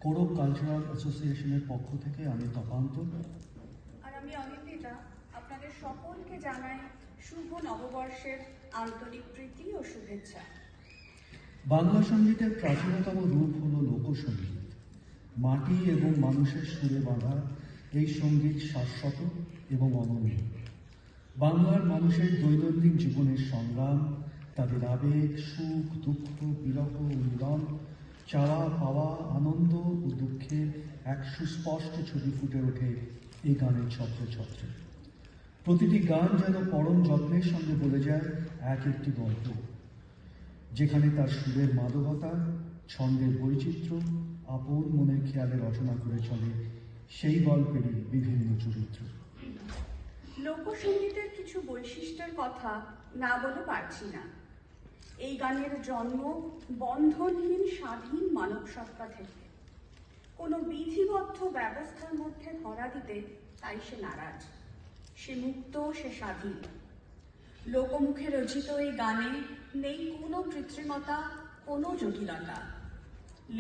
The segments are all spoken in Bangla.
কোরক কালচারাল অ্যাসোসিয়েশনের পক্ষ থেকে আমি তপান্ত আর আমি অনিন্দিতা আপনাদের সকলকে জানাই শুভ নববর্ষের আন্তরিক প্রীতি ও শুভেচ্ছা। বাংলা সঙ্গীতের প্রাচীনতম রূপ হল লোকসঙ্গীত। মাটি এবং মানুষের সুরে বাঁধা এই সঙ্গীত শাশ্বত এবং অনন্য। বাংলার মানুষের দৈনন্দিন জীবনের সংগ্রাম, তাদের আবেগ, সুখ, দুঃখ, বিরহ ও মিলন, চাওয়া পাওয়া, আনন্দ ও দুঃখের এক সুস্পষ্ট ছবি ফুটে ওঠে এই গানের ছত্রে ছত্রে। প্রতিটি গান যেন পরম যত্নের সঙ্গে বলে যায় এক একটি গল্প, যেখানে তার সুরের মাদকতা, ছন্দের বৈচিত্র্য, আপন মনের খেয়ালে রচনা করে চলে সেই গল্পেরই বিভিন্ন চরিত্র। লোকসঙ্গীতের কিছু বৈশিষ্ট্যের কথা না বলে পারছি না। এই গানের জন্ম বন্ধনহীন স্বাধীন মানব সত্তা থেকে। কোনো বিধিবদ্ধ ব্যবস্থার মধ্যে ধরা দিতে তাই সে নারাজ। সে মুক্ত, সে স্বাধীন। লোকমুখে রচিত এই গানে নেই কোনো কৃত্রিমতা, কোনো জটিলতা।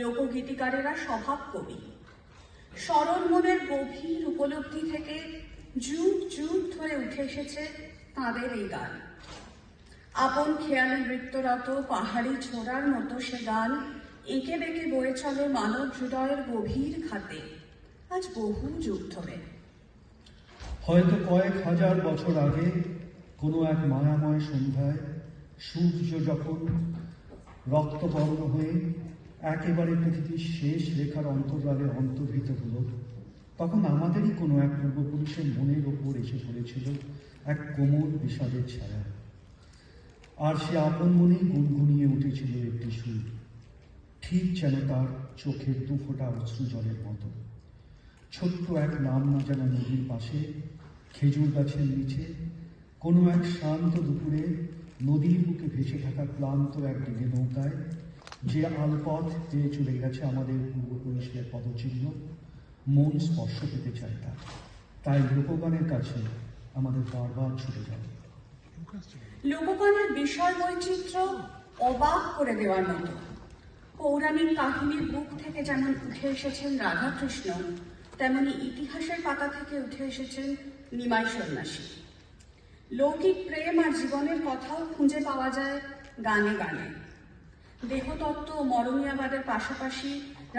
লোকগীতিকারেরা স্বভাব কবি। সরল মনের গভীর উপলব্ধি থেকে যুগ যুগ ধরে উঠে এসেছে তাঁদের এই গান। আপন খেয়ালে নৃত্যরত পাহাড়ি ছোড়ার মতো সে গান এঁকে বেঁকে বয়ে চলে মানব হৃদয়ের গভীর খাতে আজ বহু যুগ ধরে। হয়তো কয়েক হাজার বছর আগে কোনো এক মায়াময় সন্ধ্যায় সূর্য যখন রক্তবর্ণ হয়ে একেবারে পৃথিবীর শেষ রেখার অন্তরালে অন্তর্হিত হল, তখন আমাদেরই কোনো এক পূর্বপুরুষের মনের ওপর এসে পড়েছিল এক কোমল বিষাদের ছায়া। আর সে আপন মনেই গুনগুনিয়ে উঠেছিল একটি সুর, ঠিক যেন তার চোখের দুফোঁটা অশ্রু জলের মতো। ছোট্ট এক নাম না জানা নদীর পাশে, খেজুর গাছের নিচে, কোনো এক শান্ত দুপুরে নদীর বুকে ভেসে থাকা ক্লান্ত এক ডিঙে নৌকায় যে আলপথ পেয়ে চলে গেছে আমাদের পূর্বপুরুষের পদচিহ্ন, মন স্পর্শ পেতে চায় তাই লোকগানের কাছে আমাদের বারবার ছুটে যায়। লোকগানের বিষয় বৈচিত্র্য অবাক করে দেওয়ার মতো। পৌরাণিক কাহিনীর বুক থেকে যেমন উঠে এসেছেন রাধাকৃষ্ণ, তেমনি ইতিহাসের পাতা থেকে উঠে এসেছেন নিমাই সন্ন্যাসী। লৌকিক প্রেম আর জীবনের কথাও খুঁজে পাওয়া যায় গানে গানে। দেহতত্ত্ব ও মরমিয়াবাদের পাশাপাশি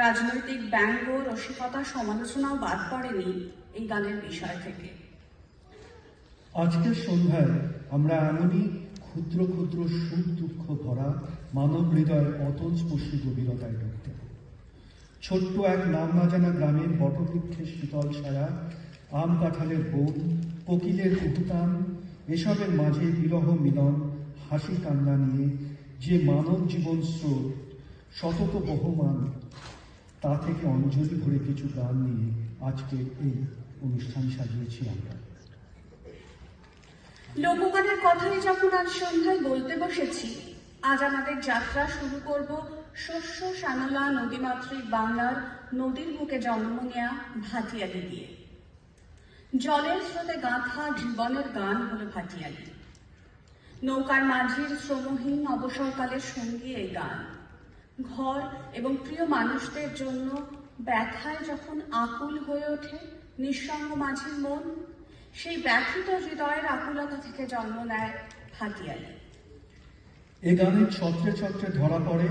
রাজনৈতিক ব্যঙ্গ, রসিকতা, সমালোচনাও বাদ পড়েনি এই গানের বিষয় থেকে। আজকের সন্ধ্যায় আমরা এমনই ক্ষুদ্র ক্ষুদ্র সুখ দুঃখ ভরা মানব হৃদয়ের অতলস্পর্শী গভীরতায় ঢুকতে। ছোট্ট এক নাম না জানা গ্রামের বটবৃক্ষের শীতল ছায়া, আম কাঁঠালের বন, কোকিলের কুহুতান, এসবের মাঝে বিরহ মিলন, হাসি কান্না নিয়ে যে মানব জীবন স্রোত শতত বহমান, তা থেকে অঞ্জলি ভরে কিছু গান নিয়ে আজকে এই অনুষ্ঠান সাজিয়েছি আমরা। লোকগানের কথাই যখন আজ সন্ধ্যায় বলতে বসেছি, আজ আমাদের যাত্রা শুরু করব শস্য শ্যামলা নদীমাতৃক বাংলার নদীর বুকে জন্ম নেয়া ভাটিয়ালি দিয়ে। জলের স্রোতে গাঁথা জীবনের গান হলো ভাটিয়ালি। নৌকার মাঝির শ্রমহীন অবসরকালের সঙ্গী এই গান। ঘর এবং প্রিয় মানুষদের জন্য ব্যথায় যখন আকুল হয়ে ওঠে নিঃসঙ্গ মাঝির মন, সেই ব্যথিত হৃদয়ের আকুলতা থেকে জন্ম নেয় ভাটিয়ালি। এ গানের ছত্রে ছত্রে ধরা পড়ে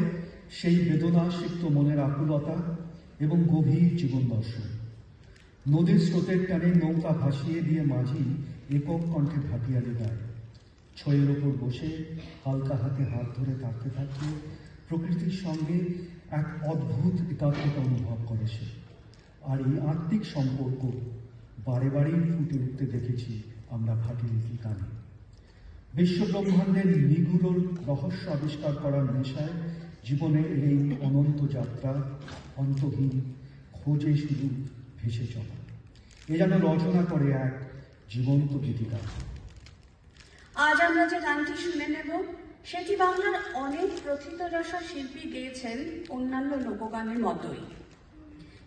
সেই বেদনাসিক্ত মনের আকুলতা এবং গভীর জীবন দর্শন। নদীর স্রোতের টানে নৌকা ভাসিয়ে দিয়ে মাঝি একক কণ্ঠে ভাটিয়ালি গায়। ছয়ের ওপর বসে হালকা হাতে হাত ধরে থাকতে থাকতে প্রকৃতির সঙ্গে এক অদ্ভুত একাত্মতা অনুভব করে সে। আর এই আত্মিক সম্পর্ক বারে বারেই ফুটে উঠতে দেখেছি আমরা ভাটিয়ালি গানে। বিশ্বব্রহ্মাণ্ডের নিগুড় রহস্য আবিষ্কার করার নেশায় জীবনের এই অনন্ত যাত্রা, অন্তহীন খোঁজে শুধু ভেসে চলা, এ যেন রচনা করে এক জীবন্ত গীতিকার। আজ আমরা যে গানটি শুনে নেব সেটি বাংলার অনেক প্রথিতযশা শিল্পী গেয়েছেন অন্যান্য লোকগানের মতোই,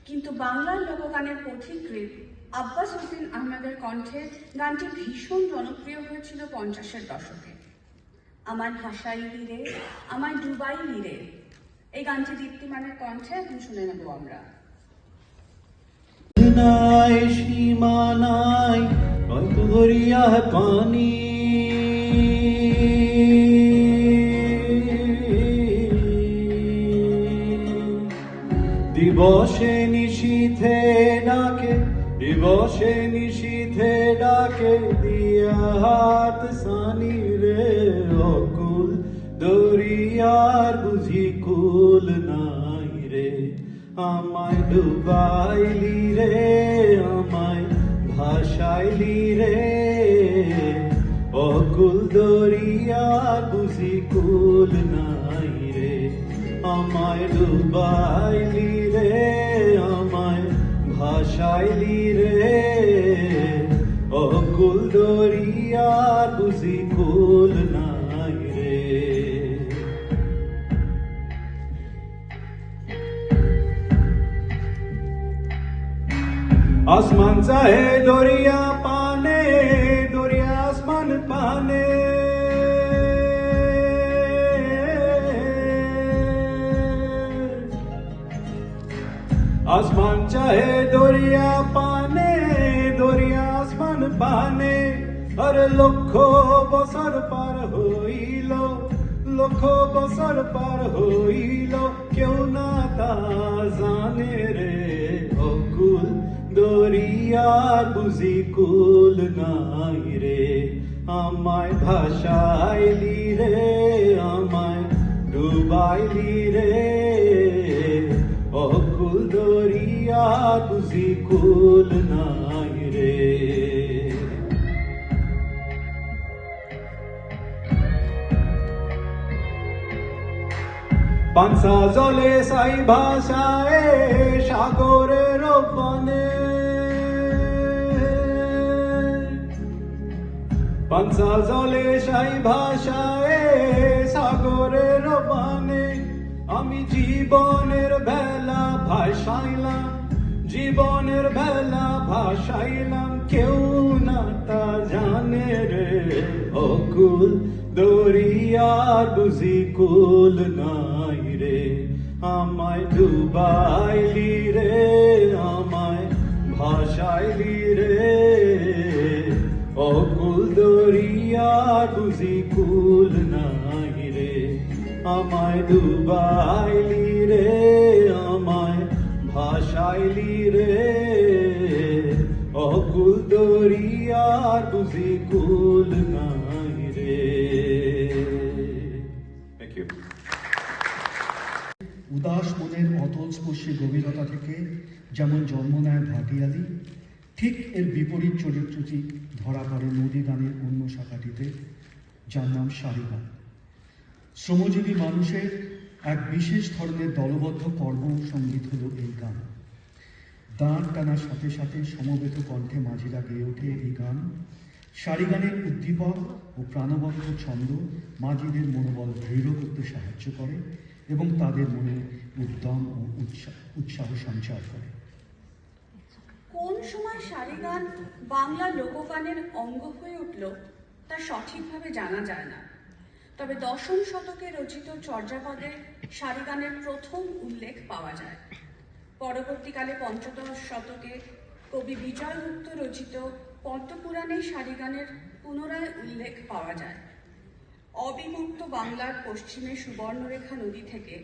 কিন্তু বাংলার লোকগানের পথিকৃৎ আব্বাস হোসেন আহমেদের কণ্ঠে গানটি ভীষণ জনপ্রিয় হয়েছিল 50-এর দশকে। আমার ভাষাইলি রে, আমায় ডুবাইলি রে, এই গানটি দীপ্তিমানের কণ্ঠে এখন শুনে নেব আমরা। নাই সীমা নাই নয়তো দরিয়ায় পানি দিবসে নিশীথে ডাকে দিবসে নিশীথে ডাকে দিয়া হাত সানি রে অকুল দরিয়ার বুঝি কুল নাই রে আমায় ডুবাইলি রে আমায় ভাসাইলি রে অকুল দরিয়ার বুঝি কুল নাই রে আমায় ডুবাইলি রে আমায় ভাসাইলি রে অকুল দরিয়ার বুঝি কুল নাই রে आसमान चाहे दरिया पाने दरिया आसमान पाने आसमान चाहे दरिया पाने दरिया आसमान पाने अरे लक्ष्य बছর পার হইল লক্ষ বছর পার হইল কেউ না তা জানে রে অকুল দরিয়ার বুঝি কুল নাই রে আমায় ভাসাইলি রে আমায় ডুবাইলি রে অকুল দরিয়ার বুঝি কুল নাই রে পানসা জলে সাই ভাষায় সাগরের বনে পানসা জলে সাই ভাষায় সাগরের বনে আমি জীবনের বেলা ভাসাইলাম জীবনের বেলা ভাসাইলাম কেউ না তা জানে রে অকুল দরিয়ার বুঝি কুল নাই রে আমায় ডুবাইলি রে আমায় ভাসাইলি রে অকুল দরিয়ার বুঝি কুল নাই রে আমায় ডুবাইলি রে আমায় ভাসাইলি রে অকুল দরিয়ার বুঝি কুল নাই রে থ্যাংক ইউ উদাস মনের অতল স্পর্শী গভীরতা থেকে যেমন জন্ম নেয় ভাটিয়ালি, ঠিক এর বিপরীত চরিত্রটি ধরা পড়ে নদী গানের অন্য শাখাটিতে, যার নাম সারি গান। শ্রমজীবী মানুষের এক বিশেষ ধরনের দলবদ্ধ কর্মসঙ্গীত হল এই গান। দাঁড় টানার সাথে সাথে সমবেত কণ্ঠে মাঝিরা গেয়ে ওঠে এই গান। সারি গানের উদ্দীপক ও প্রাণবন্ত ছন্দ মাঝিদের মনোবল দৃঢ় করতে সাহায্য করে এবং তাদের মনে উদ্যম ও উৎসাহ সঞ্চার করে। কোন সময় সারি গান বাংলা লোকগানের অঙ্গ হয়ে উঠল তা সঠিকভাবে জানা যায় না, তবে দশম শতকে রচিত চর্যাপদে সারি গানের প্রথম উল্লেখ পাওয়া যায়। পরবর্তীকালে পঞ্চদশ শতকে কবি বিজয় গুপ্ত রচিত পদ্মপুরাণে সারি গানের পুনরায় উল্লেখ পাওয়া যায়। অবিভক্ত বাংলার পশ্চিমে সুবর্ণরেখা নদী থেকে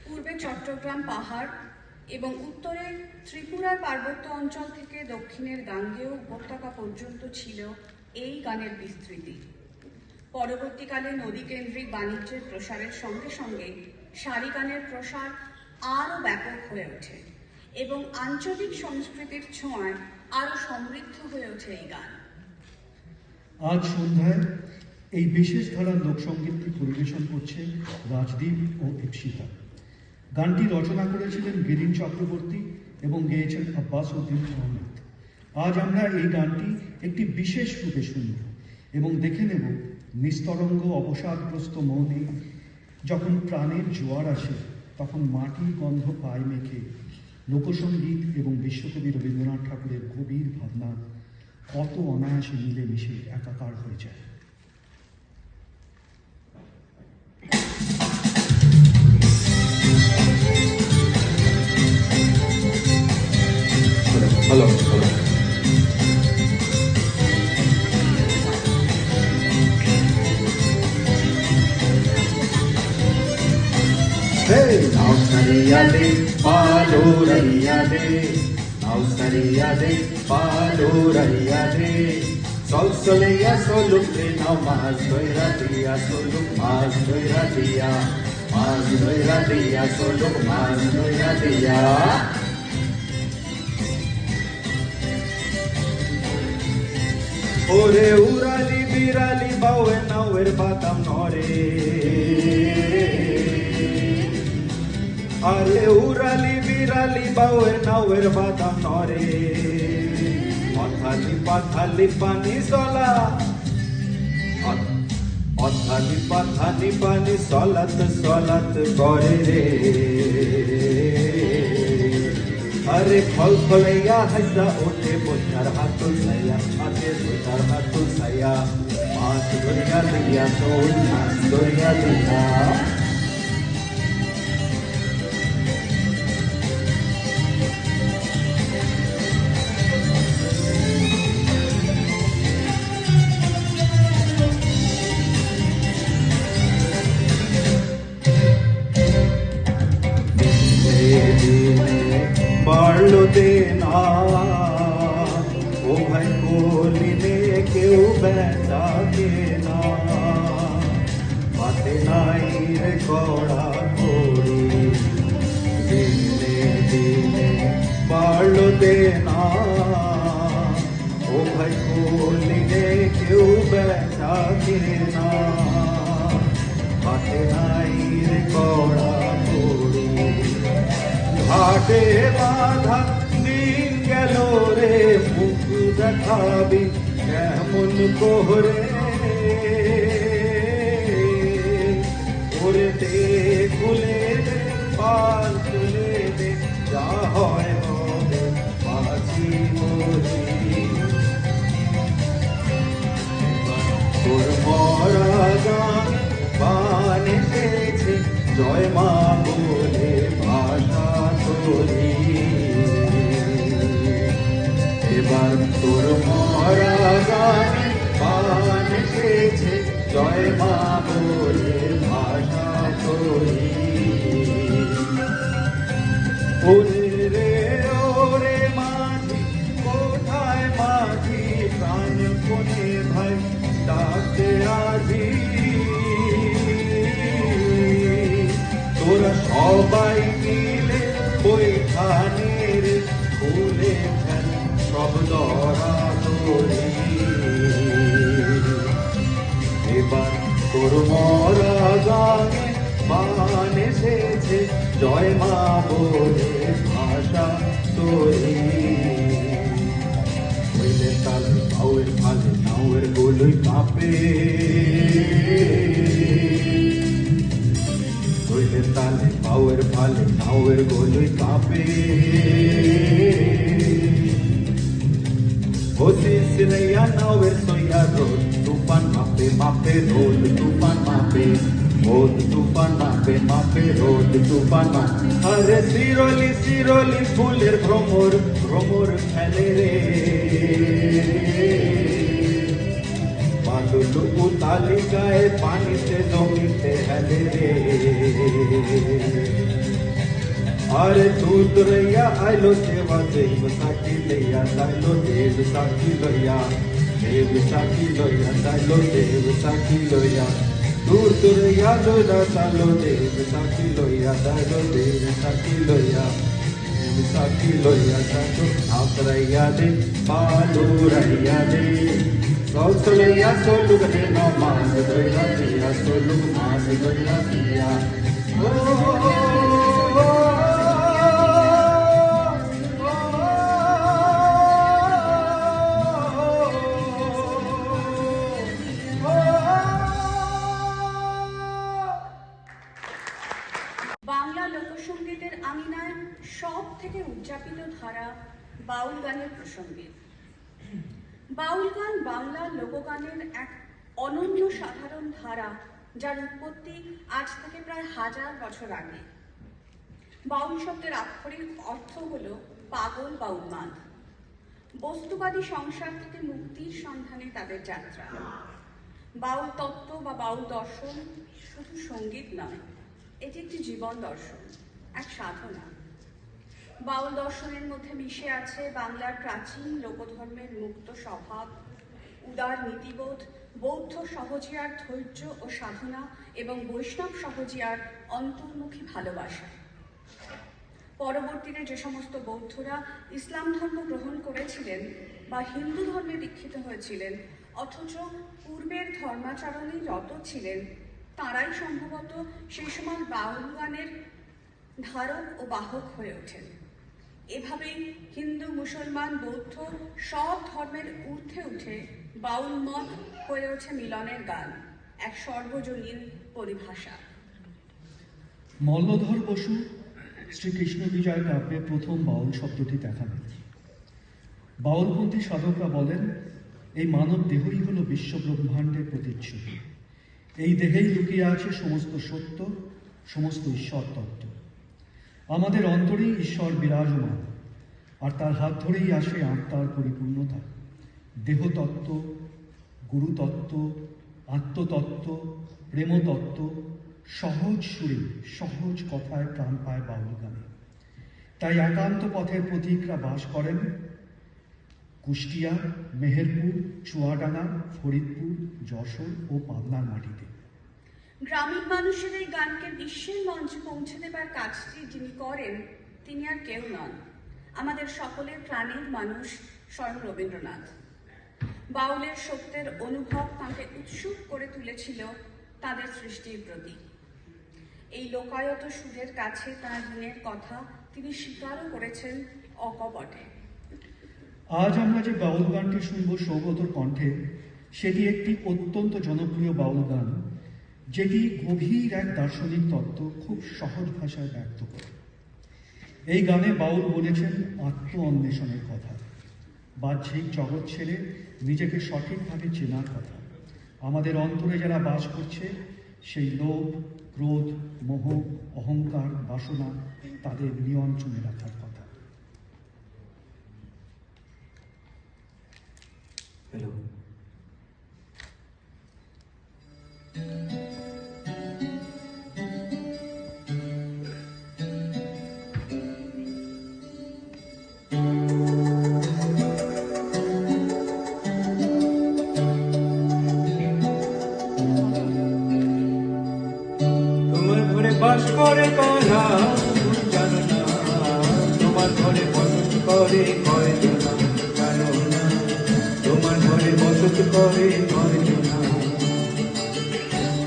পূর্বে চট্টগ্রাম পাহাড় এবং উত্তরে ত্রিপুরার পার্বত্য অঞ্চল থেকে দক্ষিণের গাঙ্গেয় উপত্যকা পর্যন্ত ছিল এই গানের বিস্তৃতি। পরবর্তীকালে নদীকেন্দ্রিক বাণিজ্যের প্রসারের সঙ্গে সঙ্গে সারি গানের প্রসার আরও ব্যাপক হয়ে ওঠে এবং আঞ্চলিক সংস্কৃতির ছোঁয়ায় আরও সমৃদ্ধ হয়ে ওঠে এই গান। আজ সন্ধ্যায় এই বিশেষ ধারার লোকসঙ্গীতটি পরিবেশন করছে রাজদীপ ও ইপসিতা। গানটি রচনা করেছিলেন গিরিন চক্রবর্তী এবং গেয়েছেন আব্বাস উদ্দিন আহমেদ। আজ আমরা এই গানটি একটি বিশেষ রূপে শুনব এবং দেখে নেব নিস্তরঙ্গ অবসাদগ্রস্ত মনে যখন প্রাণের জোয়ার আসে, তখন মাটির গন্ধ পায়ে মেখে লোকসঙ্গীত এবং বিশ্বকবি রবীন্দ্রনাথ ঠাকুরের গভীর ভাবনা কত অনায়াসে মিলেমিশে একাকার হয়ে যায়। Hello Hey, now sariya de, palo raiya de. Now sariya de, palo raiya de. Sol soleya solukle now mas doira dia soluk mas doira dia. Mas doira dia soluk mas doira dia. ওরে উড়ালি বিড়ালি বাউে নাওয়ের বাতাম নরে আরে উড়ালি বিড়ালি বাউে নাওয়ের বাতাম নরে অথালি পাথালি পানি চলা অথালি পাথালি পানি চলাত চলাত করে রে अरे खल खलैया हंसा उठे बोझार हाथों सैया आते बोझार हाथों सैया मास दुनिया लिया सोल मास दुनिया लिया বাড়লো দেনা ও ভাই কোলিনে কেউ বেচাকে না পাতে নাই রে কড়া করি দিনে দিনে বাড়লো দেনা ও ভাই কোলিনে কেউ বেচাকে না পাতে নাই রে কড়া করি ঘাটে বাধা দিন গেল রে মুখ দেখাবি কেমন কোহরে ওরে দে খুলে দে পাল তুলে দে যা হয় হবে বাঁচি মরি তোর মরা গান বান এসেছে জয় মা বলে ভাষা তোরি এবার তোর মরা গানে বান এসেছে জয় মা বলে ভাষা তোরি ওরে রে ওরে মাঝি কোথায় মাঝি প্রাণ কোনে ভাই ডাকতে আজি তোরা সবাই মিলে বৈঠানের খুলে ফেল সব দরা দড়ি এবার তোর মরা গানে বান এসেছে জয় মা বলে ভাষা তোরি হইলে তালে বাউয়ের ফালে নাউয়ের গোলই কাঁপে হইলে তালে বাউয়ের ফালে নাউয়ের গোলই কাঁপে হোসিস রইয়া নাউয়ের সইয়া রোল তুফান মাপে মাপে রোল তুফান মাপে রোদ তুফান মাপে মাপে রোদ তুফান মাপে আরে শিরোলি শিরোলি ফুলের ভ্রমর ভ্রমর খেলে রে বাদল উতালি গায়ে পানিতে জমিতে হেলে রে আরে দুধ রইয়া আইলো সেবা দেব সাকি লইয়া দাইলো দেব সাকি লইয়া দাইলো দেব সাকি লইয়া দূর দূরইয়া লইয়া চালো দেব সাকি লইয়া দাইলো দেব সাকি লইয়া দেব সাকি লইয়া চালো আতরাইয়া দে পালো রাইয়া দে সলসলইয়া সলুগ রে নমাজ দইলা দিয়া সলুগ মাস দইলা দিয়া ও বাংলা লোকসঙ্গীতের আঙিনায় সব থেকে উদযাপিত ধারা বাউল গানের প্রসঙ্গে। বাউল গান বাংলা লোকগানের এক অনন্য সাধারণ ধারা, যার উৎপত্তি আজ থেকে প্রায় 1000 বছর আগে। বাউল শব্দের আক্ষরিক অর্থ হল পাগল বা উন্মাদ। বস্তুবাদী সংসার থেকে মুক্তির সন্ধানে তাদের যাত্রা। বাউল তত্ত্ব বা বাউল দর্শন শুধু সঙ্গীত নয়, এটি একটি জীবন দর্শন, এক সাধনা। বাউল দর্শনের মধ্যে মিশে আছে বাংলার প্রাচীন লোকধর্মের মুক্ত স্বভাব, উদার নীতিবোধ, বৌদ্ধ সহজিয়ার ধৈর্য ও সাধনা এবং বৈষ্ণব সহজিয়ার অন্তর্মুখী ভালোবাসা। পরবর্তীতে যে সমস্ত বৌদ্ধরা ইসলাম ধর্ম গ্রহণ করেছিলেন বা হিন্দু ধর্মে দীক্ষিত হয়েছিলেন অথচ পূর্বের ধর্মাচরণেই রত ছিলেন, তাঁরাই সম্ভবত সেই সময় বাউল গানের ধারক ও বাহক হয়ে ওঠেন। এভাবেই হিন্দু, মুসলমান, বৌদ্ধ সব ধর্মের ঊর্ধ্বে উঠে বাউল মত হয়ে ওঠে মিলনের গান, এক সর্বজনীন পরিভাষা। মল্লধর বসু শ্রীকৃষ্ণ বিজয় কাব্যে প্রথম বাউল শব্দটি দেখা মিলে। বাউলপন্থী সাধকরা বলেন, এই মানব দেহই হল বিশ্ব ব্রহ্মাণ্ডের প্রতিচ্ছবি। এই দেহেই লুকিয়ে আছে সমস্ত সত্য, সমস্ত ঈশ্বর তত্ত্ব। আমাদের অন্তরেই ঈশ্বর বিরাজমান, আর তার হাত ধরেই আসে আত্মার পরিপূর্ণতা। দেহতত্ত্ব, গুরুতত্ত্ব, আত্মতত্ত্ব, প্রেমতত্ত্ব সহজ সুরে, সহজ কথায় প্রাণ পায় বাউল গানে। তাই একান্ত পথের প্রতীকরা বাস করেন কুষ্টিয়া, মেহেরপুর, চুয়াডাঙ্গা, ফরিদপুর, যশোর ও পাবনার মাটিতে। গ্রামীণ মানুষের এই গানকে বিশ্বের মঞ্চে পৌঁছে দেবার কাজটি যিনি করেন তিনি আর কেউ নন, আমাদের সকলের প্রাণের মানুষ স্বয়ং রবীন্দ্রনাথ। বাউলের সত্যের অনুভব তাঁকে উৎসুক করে তুলেছিল তাদের সৃষ্টির প্রতি। এই লোকায়ত সুরের কাছে তাঁর ঋণের কথা তিনি স্বীকারও করেছেন অকপটে। আজ আমরা যে বাউল গানটি শুনব সৌগতর কণ্ঠে, সেটি একটি অত্যন্ত জনপ্রিয় বাউল গান, যেটি গভীর এক দার্শনিক তত্ত্ব খুব সহজ ভাষায় ব্যক্ত করে। এই গানে বাউল বলেছেন আত্ম অন্বেষণের কথা, বাহ্যিক জগৎ ছেড়ে নিজেকে সঠিকভাবে চেনার কথা। আমাদের অন্তরে যারা বাস করছে, সেই লোভ, ক্রোধ, মোহ, অহংকার, বাসনা, তাদের নিয়ন্ত্রণে রাখার কথা। হ্যালো, তোমার ঘরে বাস করে কারা জানো না, তোমার ঘরে বসত করে কয়জনা জানো না, তোমার ঘরে বসত করে কয়জনা,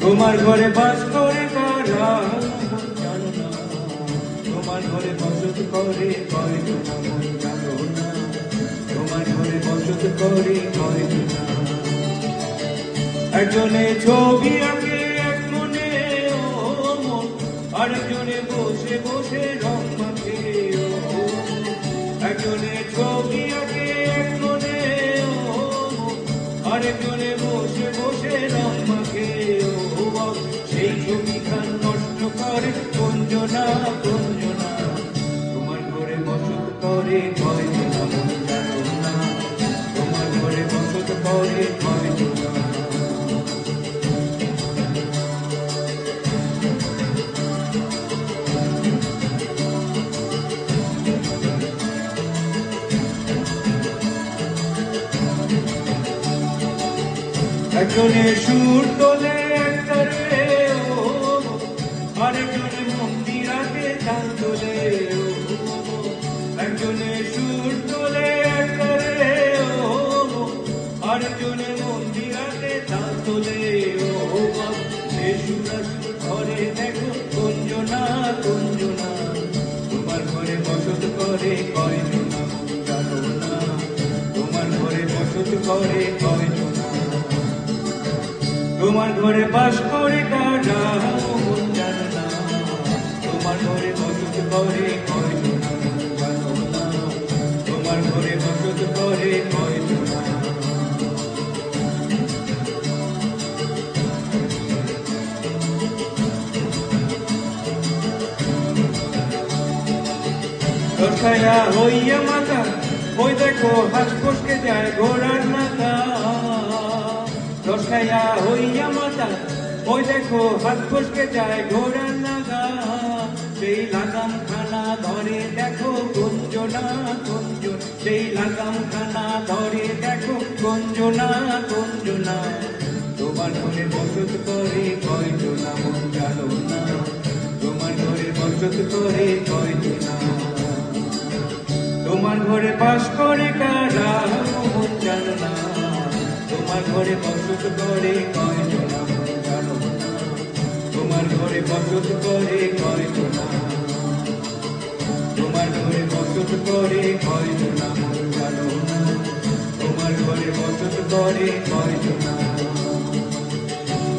তোমার ঘরে বাস করে কারা জানো না, তোমার ঘরে বসত করে কয়জনা জানো না, তোমার ঘরে বসত করে কয়জনা। একজনে ছবি আঁকে এক মনে ও মন, আরেকজনে বসে বসে রং মাখে ও মন। একজনে ছবি আঁকে এক মনে ও মন, আরেকজনে বসে বসে রং মাখে ও মন। সেই ছবিখান নষ্ট করে কঞ্জনা কঞ্জনা, তোমার ঘরে বসত করে কয়জনা মন জানো না, তোমার ঘরে বসত করে কয়জনা। একজনে সুর তোলে একতারে ও, আরেকজনে মন্দিরাতে তাল তোলে ও, একজনে সুর তোলে একতারে ও, আরেকজনে মন্দিরাতে তাল তোলে ও। সে সুরাসুর ঘরে দেখো কঞ্জনা কঞ্জনা, তোমার ঘরে বসত করে কয়জনা জানো না, তোমার ঘরে বসত করে কয়জনা। তোমার ঘরে বাস করে কারা জানো না, তোমার ঘরে বসত করে কয়জনা জানো না, তোমার ঘরে বসত করে কয়জনা। দশায়া হইয়া মাথা, ওই দেখো হাঁস ফসকে যায় ঘোড়ার মাথা। দশায়া হইয়া মাথা, ওই দেখো হাত ফসকে যায় ঘোড়ার লাগা, সেই লাগাম খানা ধরে দেখো কুঞ্জনা কুঞ্জন, সেই লাগাম খানা ধরে দেখো কুঞ্জনা কুঞ্জনা। তোমার ঘরে বসত করে কয়জনা মন জানো না, তোমার ঘরে বসত করে কয়জনা, তোমার ঘরে বাস করে কারা মন জানো না, তোমার ঘরে বসত করে কয়জনা মন জানো না, তোমার ঘরে বসত করে কয়জনা, তোমার ঘরে বসত করে কয়জনা মন জানো না, তোমার ঘরে বসত করে কয়জনা,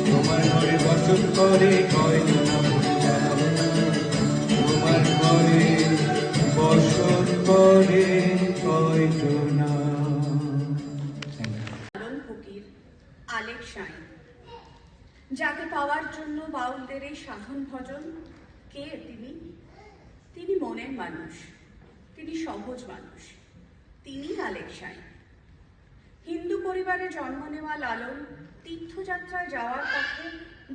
তোমার ঘরে বসত করে কয়জনা মন জানো না, তোমার ঘরে বসত করে কয়জনা। লালন ফকির, আলেক সাঁই, যাকে পাওয়ার জন্য বাউলদের এই সাধন ভজন। কে তিনি? তিনি মনের মানুষ, তিনি সহজ মানুষ, তিনি আলেক সাঁই। হিন্দু পরিবারে জন্ম নেওয়া লালন তীর্থযাত্রায় যাওয়ার পথে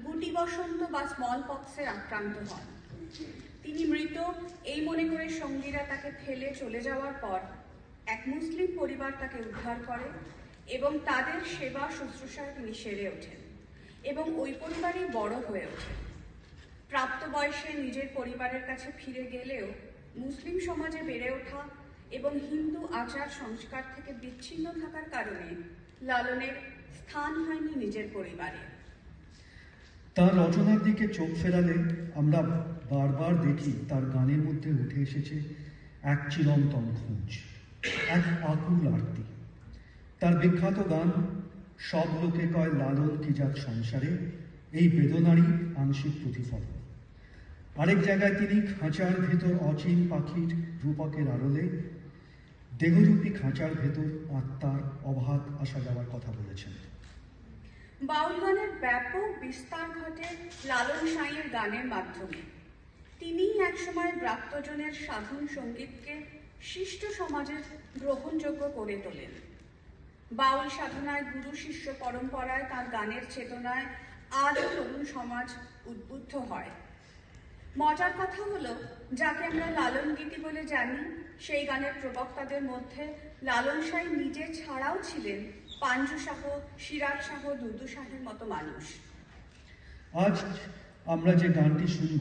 গুটি বসন্ত বা স্মল পক্সে আক্রান্ত হন। তিনি মৃত এই মনে করে সঙ্গীরা তাকে ফেলে চলে যাওয়ার পর এক মুসলিম পরিবার তাকে উদ্ধার করে এবং তাদের সেবা শুশ্রূষায় তিনি সেরে ওঠেন এবং ওই পরিবারেই বড় হয়ে ওঠেন। প্রাপ্ত বয়সে নিজের পরিবারের কাছে ফিরে গেলেও মুসলিম সমাজে বেড়ে ওঠা এবং হিন্দু আচার সংস্কার থেকে বিচ্ছিন্ন থাকার কারণে লালনের স্থান হয়নি নিজের পরিবারে। তার রচনার দিকে চোখ ফেরালে আমরা বারবার দেখি তার গানের মধ্যে উঠে এসেছে এক চিরন্তন খোঁজ, এক আকুল আরতি। তার বিখ্যাত গান সব লোকে কয় লালন কি যাক সংসারে, এই বেদনারই আংশিক প্রতিফলন। আরেক জায়গায় তিনি খাঁচার ভেতর অচিন পাখির রূপকের আড়লে দেহরূপী খাঁচার ভেতর আত্মার অবাধ আসা যাওয়ার কথা বলেছেন। বাউল গানের ব্যাপক বিস্তার ঘটে লালন সাঁইয়ের গানের মাধ্যমে। তিনিই একসময় ব্রাত্যজনের সাধন সঙ্গীতকে শিষ্ট সমাজের গ্রহণযোগ্য করে তোলেন। বাউল সাধনায় গুরু শিষ্য পরম্পরায় তার গানের চেতনায় আজও তরুণ সমাজ উদ্বুদ্ধ হয়। মজার কথা হলো, যাকে আমরা লালন গীতি বলে জানি, সেই গানের প্রবক্তাদের মধ্যে লালন সাঁই নিজে ছাড়াও ছিলেন পাঞ্জু শাহ, সিরাজ শাহ, দুদু শাহের মতো মানুষ। আজ আমরা যে গানটি শুনব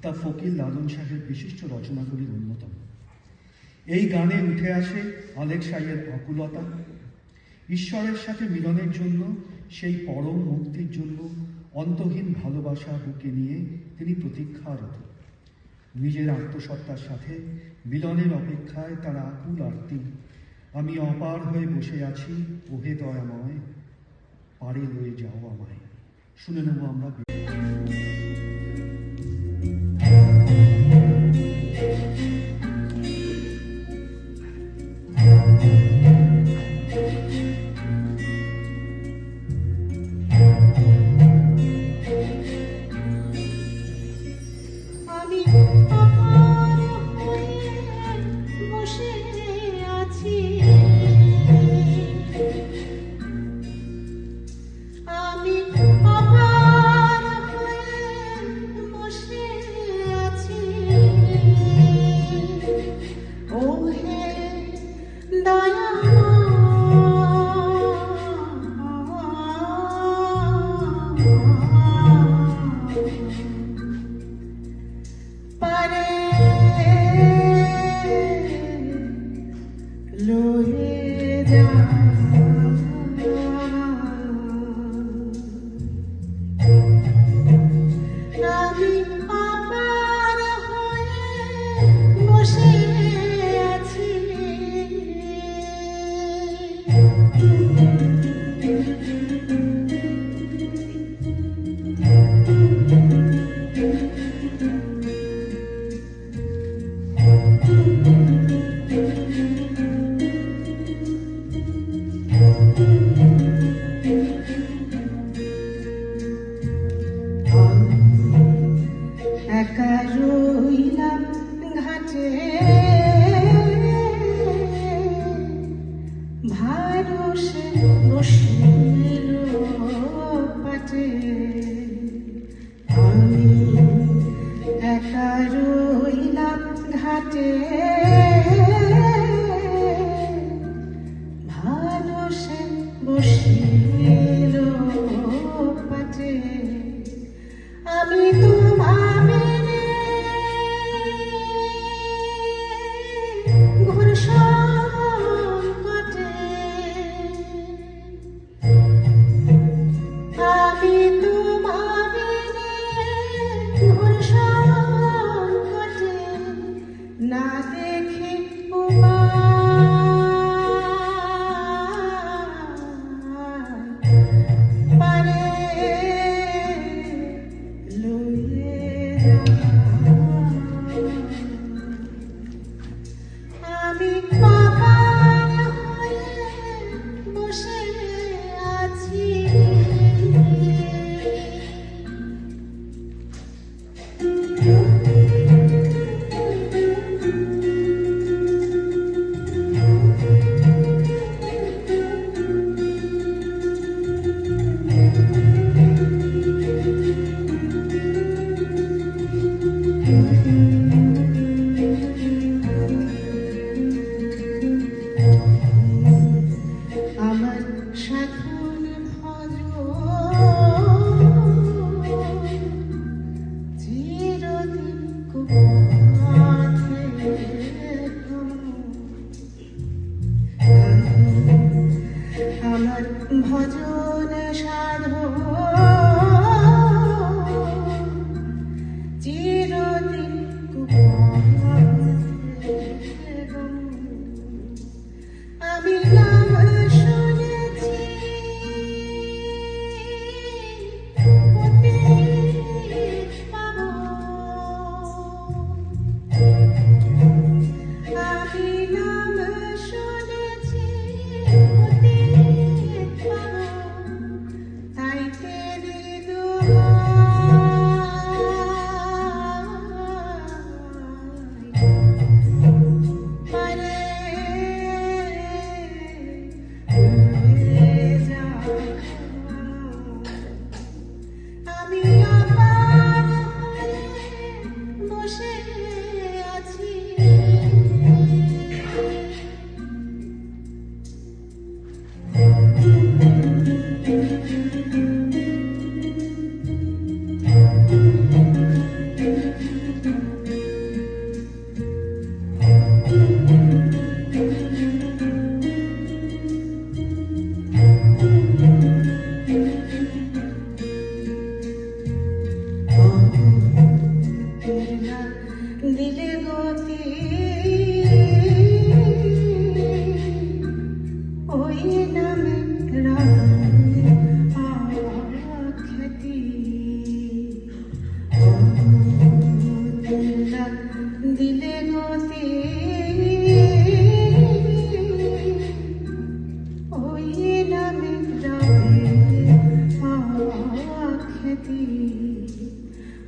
তা ফকির লালন শাহের বিশিষ্ট রচনাগুলির অন্যতম। এই গানে উঠে আসে আলেক সাঁইয়ের আকুলতা, ঈশ্বরের সাথে মিলনের জন্য, সেই পরম মুক্তির জন্য অন্তহীন ভালোবাসা বুকে নিয়ে তিনি প্রতীক্ষারত। নিজের আত্মসত্তার সাথে মিলনের অপেক্ষায় তার আকুল আরতি। আমি অপার হয়ে বসে আছি, ওহে দয়াময়, পারে লয়ে যাও আমায়। শুনে নেব আমরা। আমি অপার হয়ে বসে আছি, আমি অপার হয়ে আমি একা রইলাম ঘাটে, ভালো সে বসিল পাটে। আমি তোমারে ঘোর সংকটে, আমি তোমারে ঘোর সংকটে না দেখে পারে লইয়ে আমি পাগল হয়ে বসে আছি। আমার সাধন ভজ চিরদিন কুপথে আমার ভজন সাধন চিরদিন কুপথে আমি নাম শুনেছি পতিত পাবন। আমি নাম শুনেছি পতিত পাবন, তাই তেরি দোহাই পারে আমি অপার হয়ে বসে আছি। দিলে গতি ওই নামে খ্যাতি, দিলে গতি ওই নামে খ্যাতি।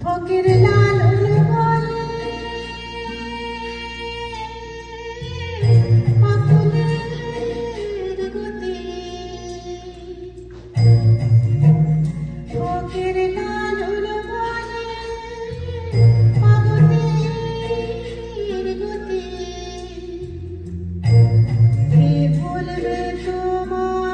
ফকির লালন বলে অতুলের গতি, ফকির লালন বলে অগতির গতি। কে বলবে তোমার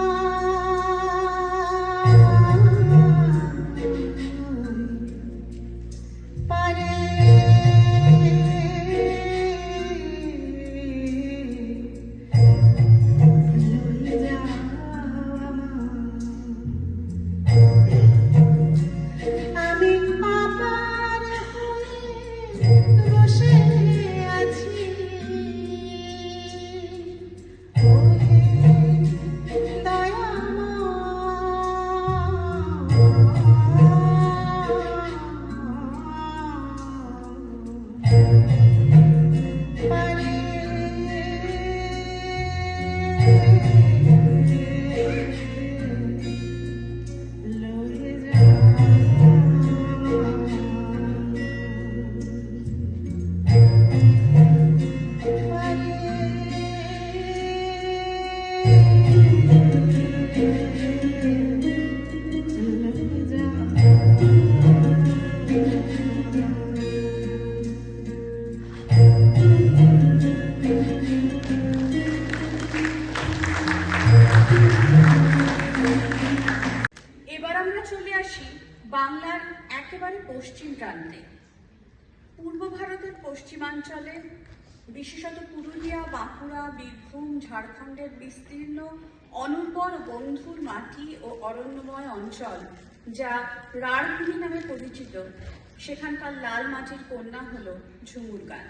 প্রান্তে। পূর্ব ভারতের পশ্চিমাঞ্চলে, বিশেষত পুরুলিয়া, বাঁকুড়া, বীরভূম, ঝাড়খণ্ডের বিস্তীর্ণ অনুর্বর বন্ধুর মাটি ও অরণ্যময় অঞ্চল, যা রাঢ়ভূমি নামে পরিচিত, সেখানকার লাল মাটির কন্যা হল ঝুমুর গান।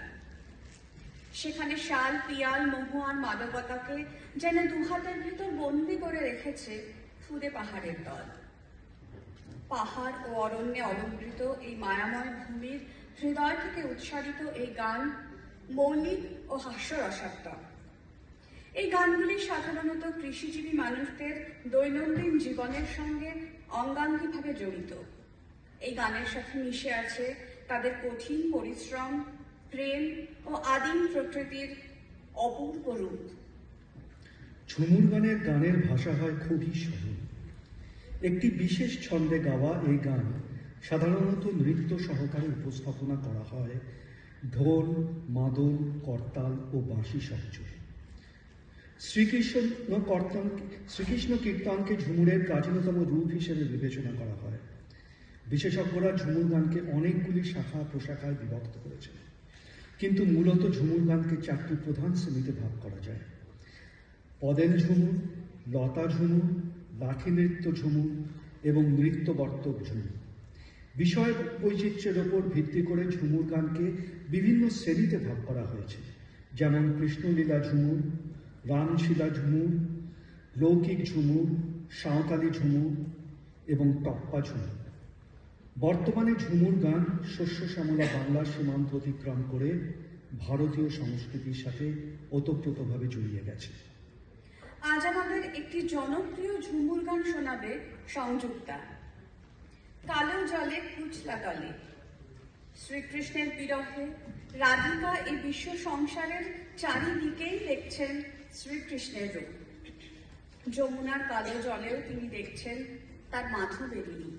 সেখানে শাল, পিয়াল, মহুয়ার মাদকতাকে যেন দুহাতের ভেতর বন্দি করে রেখেছে ফুদে পাহাড়ের দল। পাহাড় ও অরণ্যে অলঙ্কৃত এই মায়াময় ভূমির হৃদয় থেকে উৎসারিত এই গান মৌলিক ও হাস্যরসাত্মক। এই গানগুলি সাধারণত কৃষিজীবী মানুষদের দৈনন্দিন জীবনের সঙ্গে অঙ্গাঙ্গিভাবে জড়িত। এই গানের সাথে মিশে আছে তাদের কঠিন পরিশ্রম, প্রেম ও আদিম প্রকৃতির অপূর্ব রূপ। ঝুমুর গানের ভাষা হয় খুবই সরল। একটি বিশেষ ছন্দে গাওয়া এই গান সাধারণত নৃত্য সহকারে উপস্থাপনা করা হয় ঢোল, মাদল, করতাল ও বাঁশি সহযোগে। শ্রীকৃষ্ণ কীর্তনকে ঝুমুরের প্রাচীনতম রূপ হিসেবে বিবেচনা করা হয়। বিশেষজ্ঞরা ঝুমুর গানকে অনেকগুলি শাখা প্রশাখায় বিভক্ত করেছেন, কিন্তু মূলত ঝুমুর গানকে 4টি প্রধান শ্রেণীতে ভাগ করা যায়: পদেন ঝুমুর, লতা ঝুমুর, লাঠি নৃত্য ঝুমুর এবং নৃত্যবর্তক ঝুমুর। বিষয় বৈচিত্র্যের ওপর ভিত্তি করে ঝুমুর গানকে বিভিন্ন শ্রেণীতে ভাগ করা হয়েছে, যেমন কৃষ্ণলীলা ঝুমুর, রামশিলা ঝুমুর, লৌকিক ঝুমুর, সাঁওতালি ঝুমুর এবং টপ্পা ঝুমুর। বর্তমানে ঝুমুর গান শস্য শ্যামলা বাংলার সীমান্ত অতিক্রম করে ভারতীয় সংস্কৃতির সাথে ওতপ্রোতভাবে জড়িয়ে গেছে। আজ আমাদের একটি জনপ্রিয় ঝুমুর গান শোনাবে সংযুক্তা। কালো জলে কুচলা তলে। শ্রীকৃষ্ণের বিরহে রাধিকা এই বিশ্ব সংসারের চারিদিকেই দেখছেন শ্রীকৃষ্ণের রূপ। যমুনার কালো জলেও তিনি দেখছেন তার মাধবেরই রূপ।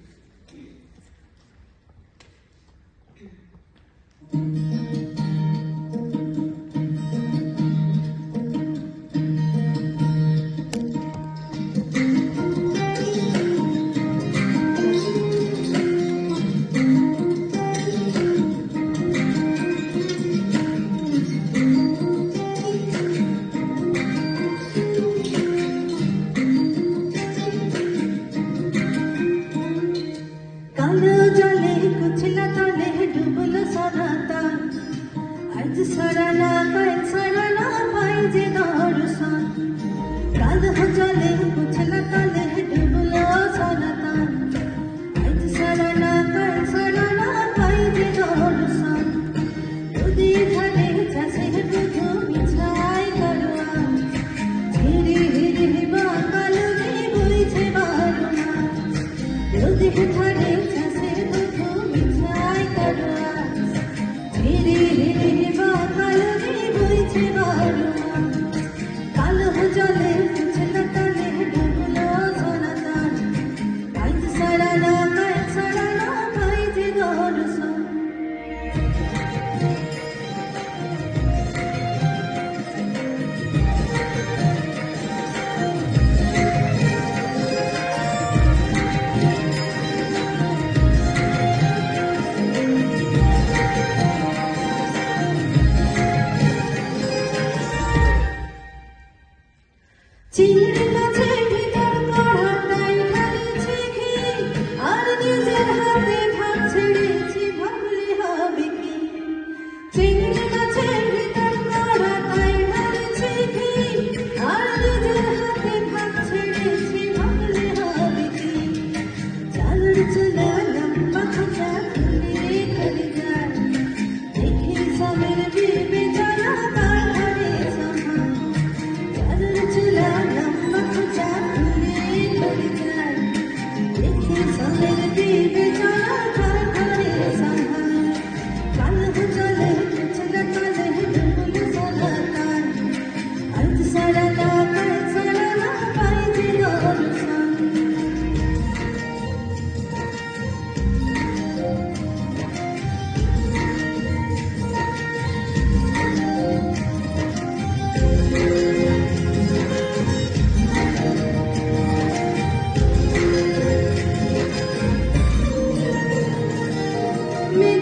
কালো জলে কুচলা তলে ডুবলো সারা তাল,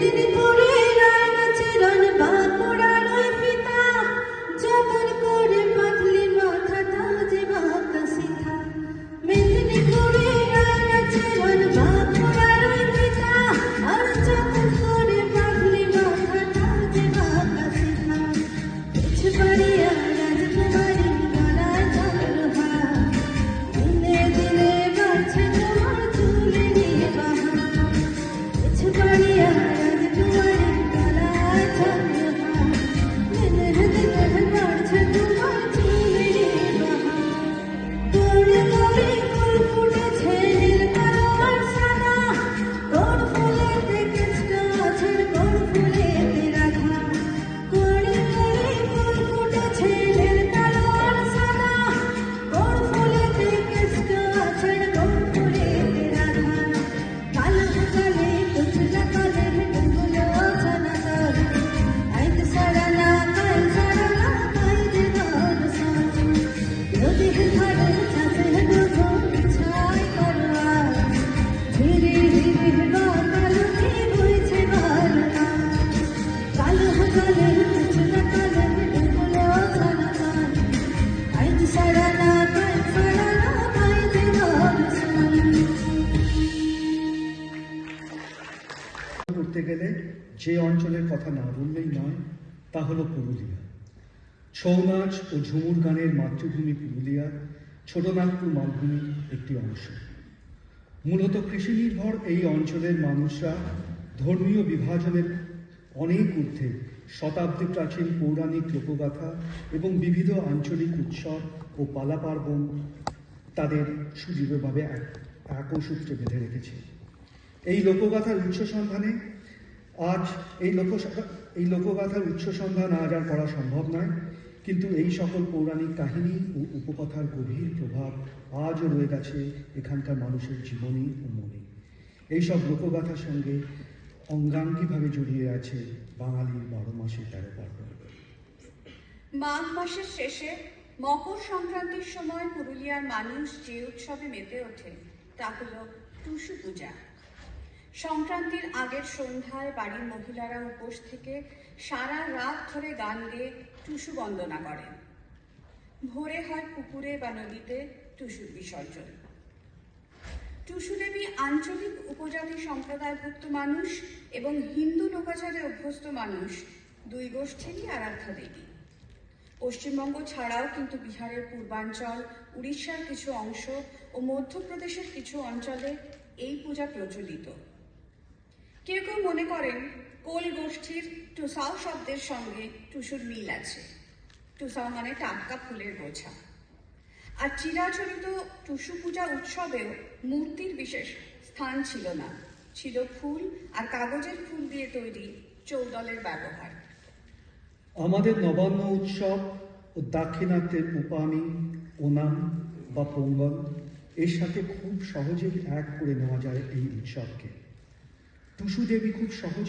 মেদিনীপুরে রায়নাচরণ বাঁকুড়ার ওই পিতা যতন করে পাতলি মাথা তাজে বাঁকা সিথা মেদিনীপুরে রায়নাচরণ বাঁকুড়ার ওই পিতা আর যতন করে পাতলি মাথা তাজে বাঁকা সিথা কিছু পারিয়া রাজকুমারী গলায় ঝাড়ুহা দিনে দিনে বাড়ছে তোমার চুলেরই বাহা কিছু পারিয়া রাজকুমারী গলায় ঝাড়ুহা দিনে দিনে বাড়ছে তোমার চুলেরই বাহা তোড়ে তোড়ে ফুল ফুটেছে নীল কালো আর সাদা কোন ফুলেতে কেষ্ট আছে কোন ফুলেতে রাধা তোড়ে তোড়ে ফুল ফুটেছে নীল কালো আর সাদা কোন ফুলেতে কেষ্ট আছে কোন ফুলেতে রাধা কালো কালে কুচলা কালে ডুবলো জানাতার আইত সারানা কাল সারানা কাইদে দরসান নদীর ধারে চাষে ডুবো ছাই করবা ধীরে ধীরে বাতালুকে বইছে বারনা কালো কালে কুচলা কালে ডুবলো জানাতার আইত সারানা কাল সারানা কাইদে দরসান করতে গেলে যে অঞ্চলের কথা না বললেই নয় তা হলো পুরুলিয়া। ছৌ নাচ ও ঝুমুর গানের মাতৃভূমি পুরুলিয়া ছোটনাগপুর মালভূমির একটি অংশ। মূলত কৃষি নির্ভর এই অঞ্চলের মানুষরা ধর্মীয় বিভাজনের অনেক ঊর্ধ্বে শতাব্দী প্রাচীন পৌরাণিক লোকগাথা এবং বিবিধ আঞ্চলিক উৎসব ও পালা পার্বণ তাদের সুদৃঢ়ভাবে একই সূত্রে বেঁধে রেখেছে। এই লোকগাথার উৎস সন্ধানে আজ এই লোকগাথার উৎস সন্ধান আজ আর করা সম্ভব নয়, কিন্তু এই সকল পৌরাণিক কাহিনী ও উপকথার গভীর প্রভাব আজও রয়ে গেছে এখানকার মানুষের জীবনে ও মনে। এইসব লোকগাথার সঙ্গে অঙ্গাঙ্গিভাবে জড়িয়ে আছে বাঙালির 12 মাসে 13 পার্বণ। মাঘ মাসের শেষে মকর সংক্রান্তির সময় পুরুলিয়ার মানুষ যে উৎসবে মেতে ওঠে তা হলো টুসু পূজা। সংক্রান্তির আগের সন্ধ্যায় বাড়ির মহিলারা উপোস থেকে সারা রাত ধরে গান গেয়ে টুসু বন্দনা করেন। ভোরে হয় পুকুরে বা নদীতে টুসুর বিসর্জন। টুসু দেবী আঞ্চলিক উপজাতি সম্প্রদায়ভুক্ত মানুষ এবং হিন্দু লোকাচারে অভ্যস্ত মানুষ দুই গোষ্ঠীরই আরাধ্যা দেবী। পশ্চিমবঙ্গ ছাড়াও কিন্তু বিহারের পূর্বাঞ্চল, উড়িষ্যার কিছু অংশ ও মধ্যপ্রদেশের কিছু অঞ্চলে এই পূজা প্রচলিত। কেউ কেউ মনে করেন কোল গোষ্ঠীর টুসাও শব্দের সঙ্গে টুসুর মিল আছে। টুসাও মানে টাটকা ফুলের গোছা। আর চিরাচরিত টুসু পূজা উৎসবেও মূর্তির বিশেষ স্থান ছিল না, ছিল ফুল আর কাগজের ফুল দিয়ে তৈরি চৌদলের ব্যবহার। আমাদের নবান্ন উৎসব ও দাক্ষিণাত্যের উপানি, ওনাম বা পোঙ্গল এর সাথে খুব সহজেই এক করে নেওয়া যায় এই উৎসবকে। টুসু দেবী খুব সহজ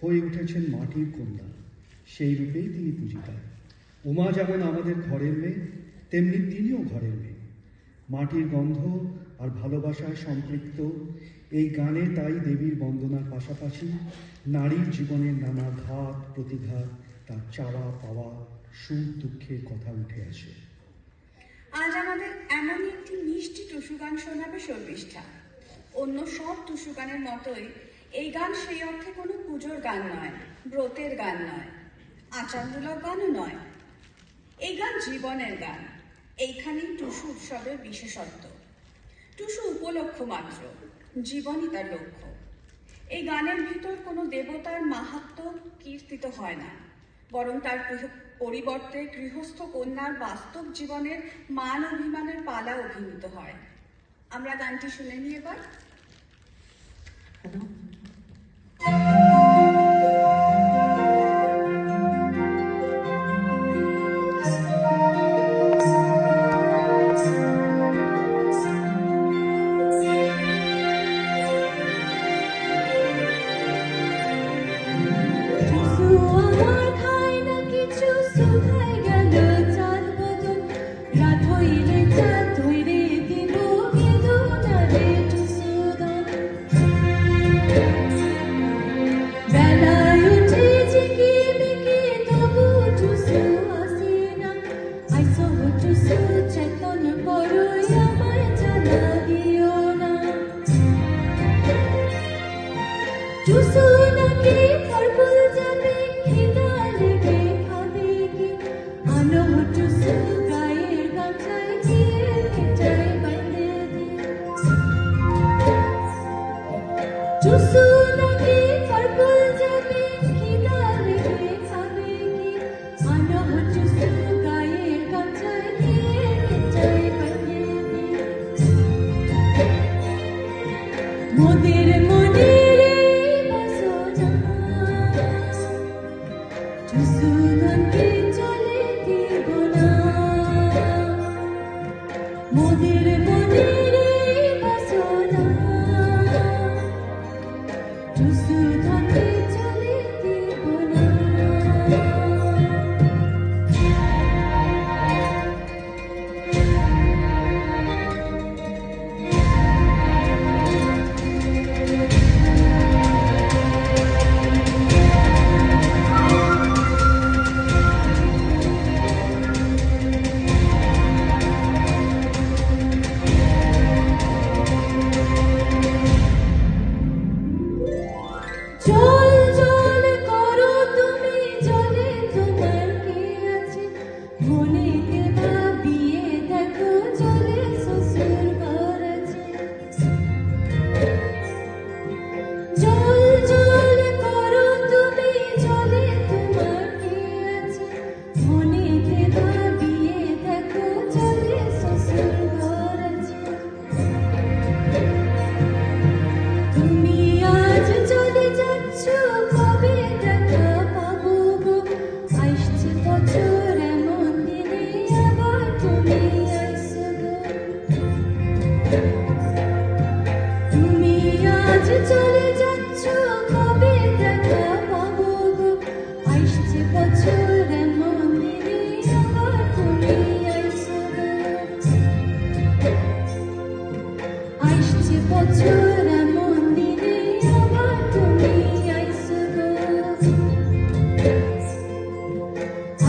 হয়ে উঠেছেন মাটির কন্যা, সেই রূপেই তিনি পূজিতা। উমা যেমন আমাদের ঘরের মেয়ে, তেমনি তিনিও ঘরের মেয়ে। মাটির গন্ধ আর ভালোবাসায় সম্পৃক্ত এই গানে তাই দেবীর বন্দনার পাশাপাশি নারীর জীবনের নানা ঘাত প্রতিঘাত, তার চাওয়া পাওয়া, সুখ দুঃখের কথা উঠে আসে। আজ আমাদের এমনই একটি মিষ্টি টুসু গান শোনাবে শর্মিষ্ঠা। অন্য সব টুসু গানের মতোই এই গান সেই অর্থে কোনো পুজোর গান নয়, ব্রতের গান নয়, আচারমূলক গানও নয়। এই গান জীবনের গান। এইখানেই টুসু উৎসবের বিশেষত্ব। টুসু উপলক্ষ মাত্র, জীবনই তার লক্ষ্য। এই গানের ভিতর কোনো দেবতার মাহাত্ম্য কীর্তিত হয় না, বরং তার পরিবর্তে গৃহস্থ কন্যার বাস্তব জীবনের মান অভিমানের পালা অভিনীত হয়। আমরা গানটি শুনে নিই এবার।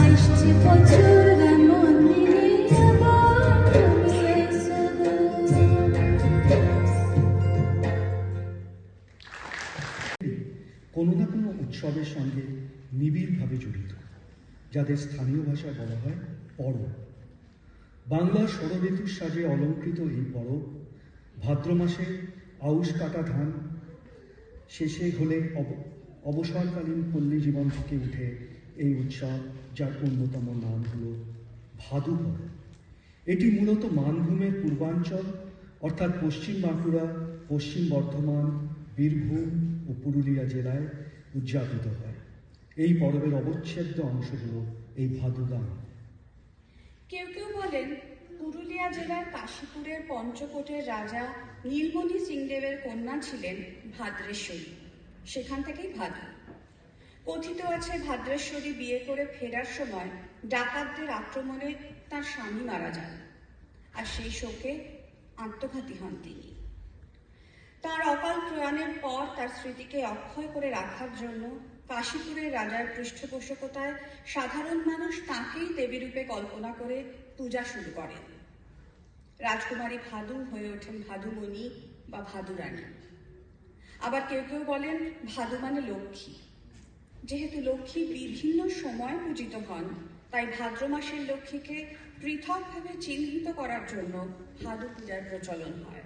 আসছে বছর এমন দিনে আবার তুমি এসো গো। কোনো না কোনো উৎসবের সঙ্গে নিবিড়ভাবে জড়িত, যাদের স্থানীয় ভাষায় বলা হয় পরব। বাংলার ষড়ঋতুর সাজে অলঙ্কৃত এই পরব ভাদ্র মাসে আউশ কাটা ধান শেষে হলে অবসরকালীন পল্লী জীবন থেকে উঠে এই উৎসব, যার অন্যতম নাম হল ভাদু পরব। এটি মূলত মানভূমের পূর্বাঞ্চল অর্থাৎ পশ্চিম বাঁকুড়া, পশ্চিম বর্ধমান, বীরভূম ও পুরুলিয়া জেলায় উদযাপিত হয়। এই পরবের অবচ্ছেদ্য অংশ হল এই ভাদু গান। কেউ কেউ বলেন পুরুলিয়া জেলার কাশীপুরের পঞ্চকোটের রাজা নীলমণি সিংদেবের কন্যা ছিলেন ভাদ্রেশ্বরী, সেখান থেকেই ভাদু। কথিত আছে ভাদ্রেশ্বরী বিয়ে করে ফেরার সময় ডাকাতদের আক্রমণে তার স্বামী মারা যান, আর সেই শোকে আত্মঘাতী হন তিনি। তার অকাল প্রয়াণের পর তার স্মৃতিকে অক্ষয় করে রাখার জন্য কাশীপুরের রাজার পৃষ্ঠপোষকতায় সাধারণ মানুষ তাঁকেই দেবীরূপে কল্পনা করে পূজা শুরু করেন। রাজকুমারী ভাদু হয়ে ওঠেন ভাদুমণি বা ভাদুরানী। আবার কেউ কেউ বলেন ভাদু মানে লক্ষ্মী। যেহেতু লক্ষ্মী বিভিন্ন সময় পূজিত হন, তাই ভাদ্র মাসের লক্ষ্মীকে পৃথকভাবে চিহ্নিত করার জন্য ভাদু পূজার প্রচলন হয়।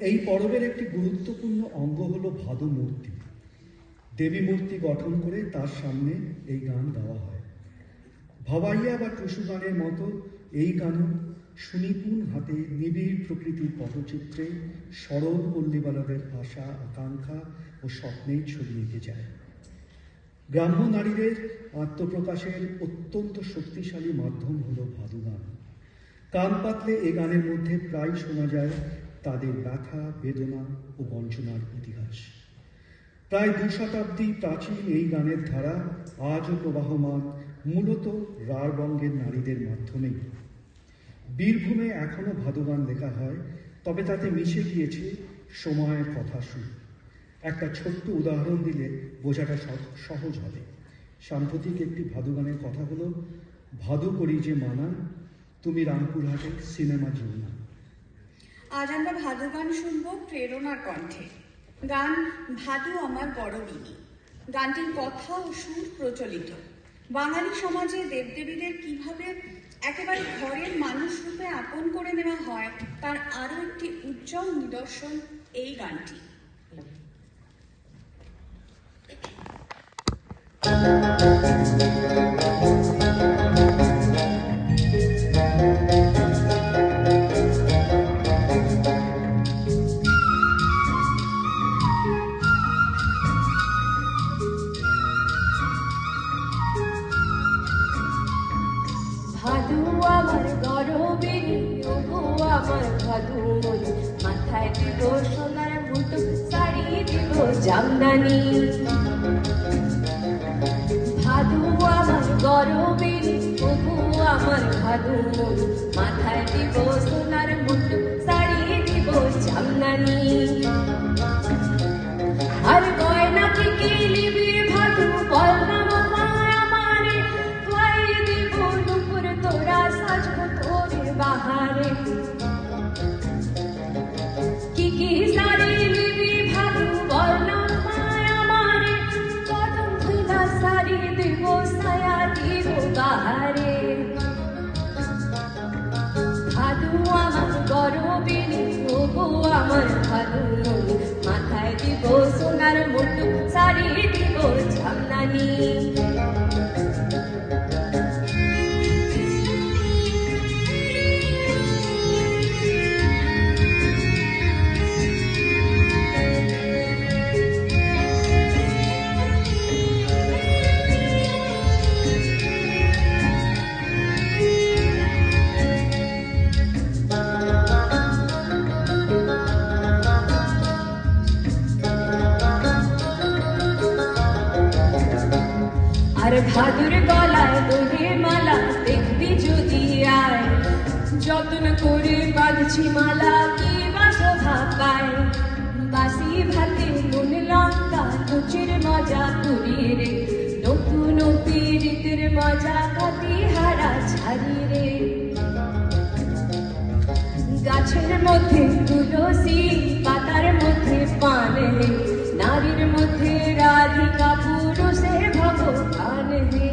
এই পরবের একটি গুরুত্বপূর্ণ অঙ্গ হল ভাদু মূর্তি। দেবী মূর্তি গঠন করে তার সামনে এই গান গাওয়া হয়। ভাবাইয়া বা টুসু গানের মতো এই গানও সুনিপুণ হাতে নিবিড় প্রকৃতির পটচিত্রে সরল পল্লীবালকের আশা, আকাঙ্ক্ষা ও স্বপ্নেই ছবি এঁকে যায়। গ্রাম্য নারীদের আত্মপ্রকাশের অত্যন্ত শক্তিশালী মাধ্যম হল ভাদু গান। কান পাতলে এ গানের মধ্যে প্রায় শোনা যায় তাদের ব্যথা, বেদনা ও বঞ্চনার ইতিহাস। প্রায় 2 শতাব্দী প্রাচীন এই গানের ধারা আজও প্রবাহমান, মূলত রাঢ়বঙ্গের নারীদের মাধ্যমেই। বীরভূমে এখনও ভাদু গান লেখা হয়, তবে তাতে মিশে গিয়েছে সময়ের কথা সুর। একটা ছোট্ট উদাহরণ দিলে বোঝাটা সহজ হবে। সাম্প্রতিক একটি ভাদু গানের কথা হলো, ভাদু করি যে মানা, তুমি রামপুরহাটে সিনেমা যেও না। আজ আমরা ভাদু গান শুনব প্রেরণার কণ্ঠে। গান ভাদু আমার বড়দিনী। গানটির কথা ও সুর প্রচলিত। বাঙালি সমাজে দেবদেবীদের কিভাবে একেবারে ঘরের মানুষ রূপে আপন করে নেওয়া হয়, তার আরও একটি উজ্জ্বল নিদর্শন এই গানটি। ভাদু আমার গরবিনী, ওগো আমার ভাদুমণি, মাথায় দিব সোনার মুটুক, শাড়ি দিব জামদানি। ভাদু আমার গরবিনী, ওগো আমার ভাদুমণি, মাথায় দিব সোনার মুটুক, শাড়ি দিব জামদানি। আর গয়না কি কি নিবি ভাদু, বল না মামা আমারে, তোয়াই দিব নুপুর তোরা, সাজবো তোরে বাহারে। কি কি শাড়ি নিবি ভাদু, বল না মামা আমারে, কদম ফুলা শাড়ি দিব, সায়া দিব বাহারে। ভাদু আমার গরবিনী, ওগো আমার ভাদুমণি, মাথায় দিব সোনার মুটুক, শাড়ি দিব জামদানি। আর ভাদুর গলায় দোহে মালা, দেখবি যদি আয়, যতন করে বাঁধছি মালা, কি বা শোভা পায়। বাসি ভাতে নুন লঙ্কা ছুচির মজা পুরি রে, নতুন পীড়িতের মজা কাটি হারা ছাড়ি রে। গাছের মধ্যে তুলসী, পাতার মধ্যে পান হে, নারীর মধ্যে রাধিকা, পুরুষের ভগবান হে।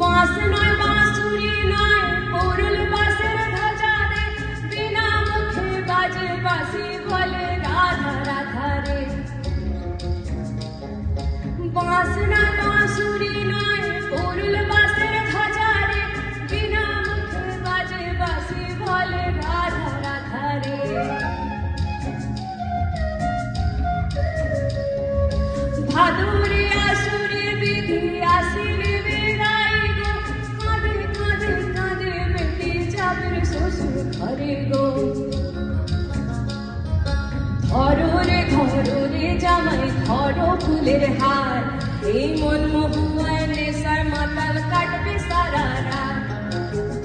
বাঁশ নয় বাঁশুরি নয় পুরুল বাঁশের ধ্বজা রে, বিনা মুখে বাজে বাঁশি বলে রাধা রাধা রে। বাঁশ নয় বাঁশুরি নয় পুরুল বাঁশের ধ্বজা রে, বিনা মুখে বাজে বাঁশি বলে রাধা রাধা রে। ভাদুরে আসুরে বিধি আসিরে বেড়াই গো, কাঁদে কাঁদে কাঁদে বেটি যাবের শ্বশুর ঘরে গো। ধরো রে জামাই ধরো ফুলের হার, এই মন মহুয়ায় নেশার মাতাল কাটবে সারা রাত।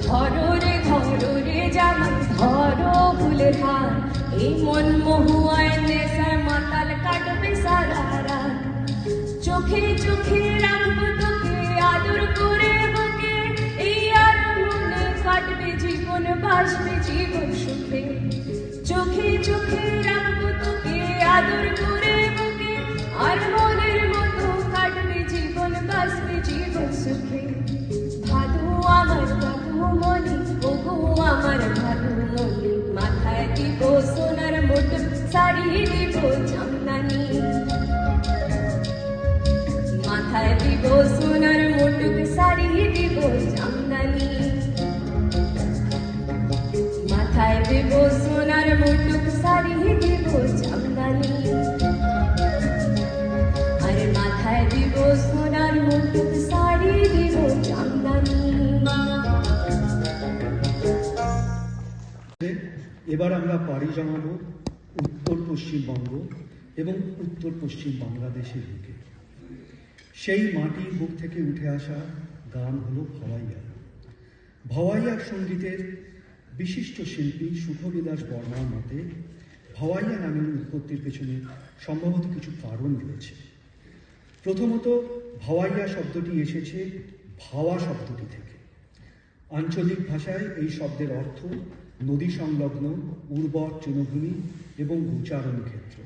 ধরো রে জামাই ধরো ফুলের হার, এই মন মহুয়ায় নেশার মাতাল কাটবে সারা রাত। চোখে চোখে রাখবো তোকে আদর করে বুকে, এই আদর মনে কাটবে জীবন, বাসবে জীবন সুখে। চোখে চোখে রাখবো তোকে আদর করে বুকে, আর মনের মতো কাটবে জীবন, বাসবে জীবন সুখে। ভাদু আমার ভাদু মনি, ওগো আমার ভাদু মনি, মাথায় দিব সোনার মুকুট, শাড়ি দিব জামদানি। মাথায় দিব সোনার মুকুট, শাড়ি দিব জামদানি। মাথায় দিব সোনার মুকুট, শাড়ি দিব জামদানি। আরে মাথায় দিব সোনার মুকুট, শাড়ি দিব জামদানি। এবার আমরা পাড়ি জমাবো উত্তর পশ্চিমবঙ্গ এবং উত্তর পশ্চিম বাংলাদেশের দিকে। সেই মাটির বুক থেকে উঠে আসা গান হলো ভাওয়াইয়া। ভাওয়াইয়া সঙ্গীতের বিশিষ্ট শিল্পী সুখবিলাস বর্মার মতে ভাওয়াইয়া নামের উৎপত্তির পেছনে সম্ভবত কিছু কারণ রয়েছে। প্রথমত, ভাওয়াইয়া শব্দটি এসেছে ভাওয়া শব্দটি থেকে। আঞ্চলিক ভাষায় এই শব্দের অর্থ নদী সংলগ্ন উর্বর তৃণভূমি এবং উচ্চারণ ক্ষেত্র।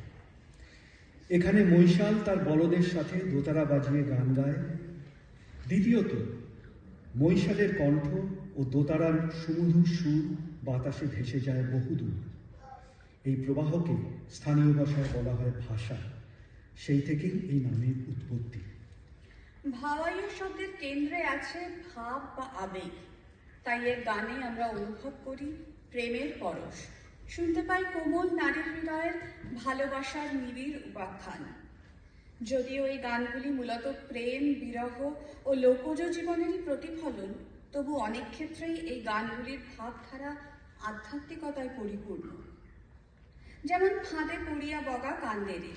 এখানে মৈশাল তার বলদের সাথে দোতারা বাজিয়ে গান গায়। দ্বিতীয়ত, মৈশালের কণ্ঠ ও দোতারার সুমধুর সুর বাতাসে ভেসে যায় বহুদূর। এই প্রবাহকে স্থানীয় ভাষায় বলা হয় ভাষা। সেই থেকেই এই নামের উৎপত্তি। ভাওয়াইয়া শব্দের কেন্দ্রে আছে ভাব বা আবেগ, তাই এর গানে আমরা অনুভব করি প্রেমের পরশ, শুনতে পাই কোমল নারী হৃদয়ের ভালোবাসার নিবিড় উপাখ্যান। যদিও এই গানগুলি মূলত প্রেম, বিরহ ও লোকজ জীবনেরই প্রতিফলন, তবু অনেক ক্ষেত্রেই এই গানগুলির ভাবধারা আধ্যাত্মিকতায় পরিপূর্ণ। যেমন ফাঁদে পড়িয়া বগা কান্দেরে,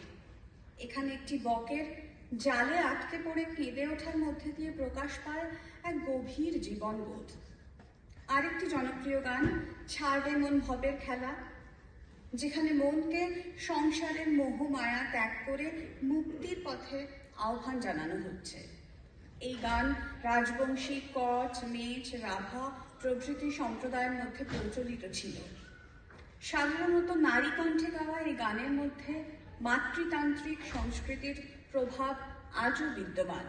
এখানে একটি বকের জালে আটকে পড়ে কেঁদে ওঠার মধ্যে দিয়ে প্রকাশ পায় এক গভীর জীবনবোধ। আরেকটি জনপ্রিয় গান ছাড়বে মন ভবের খেলা, যেখানে মনকে সংসারের মোহ মায়া ত্যাগ করে মুক্তির পথে আহ্বান জানানো হচ্ছে। এই গান রাজবংশী, কচ, মেচ, রাভা প্রভৃতি সম্প্রদায়ের মধ্যে প্রচলিত ছিল। সাধারণত নারী কণ্ঠে গাওয়া এই গানের মধ্যে মাতৃতান্ত্রিক সংস্কৃতির প্রভাব আজও বিদ্যমান।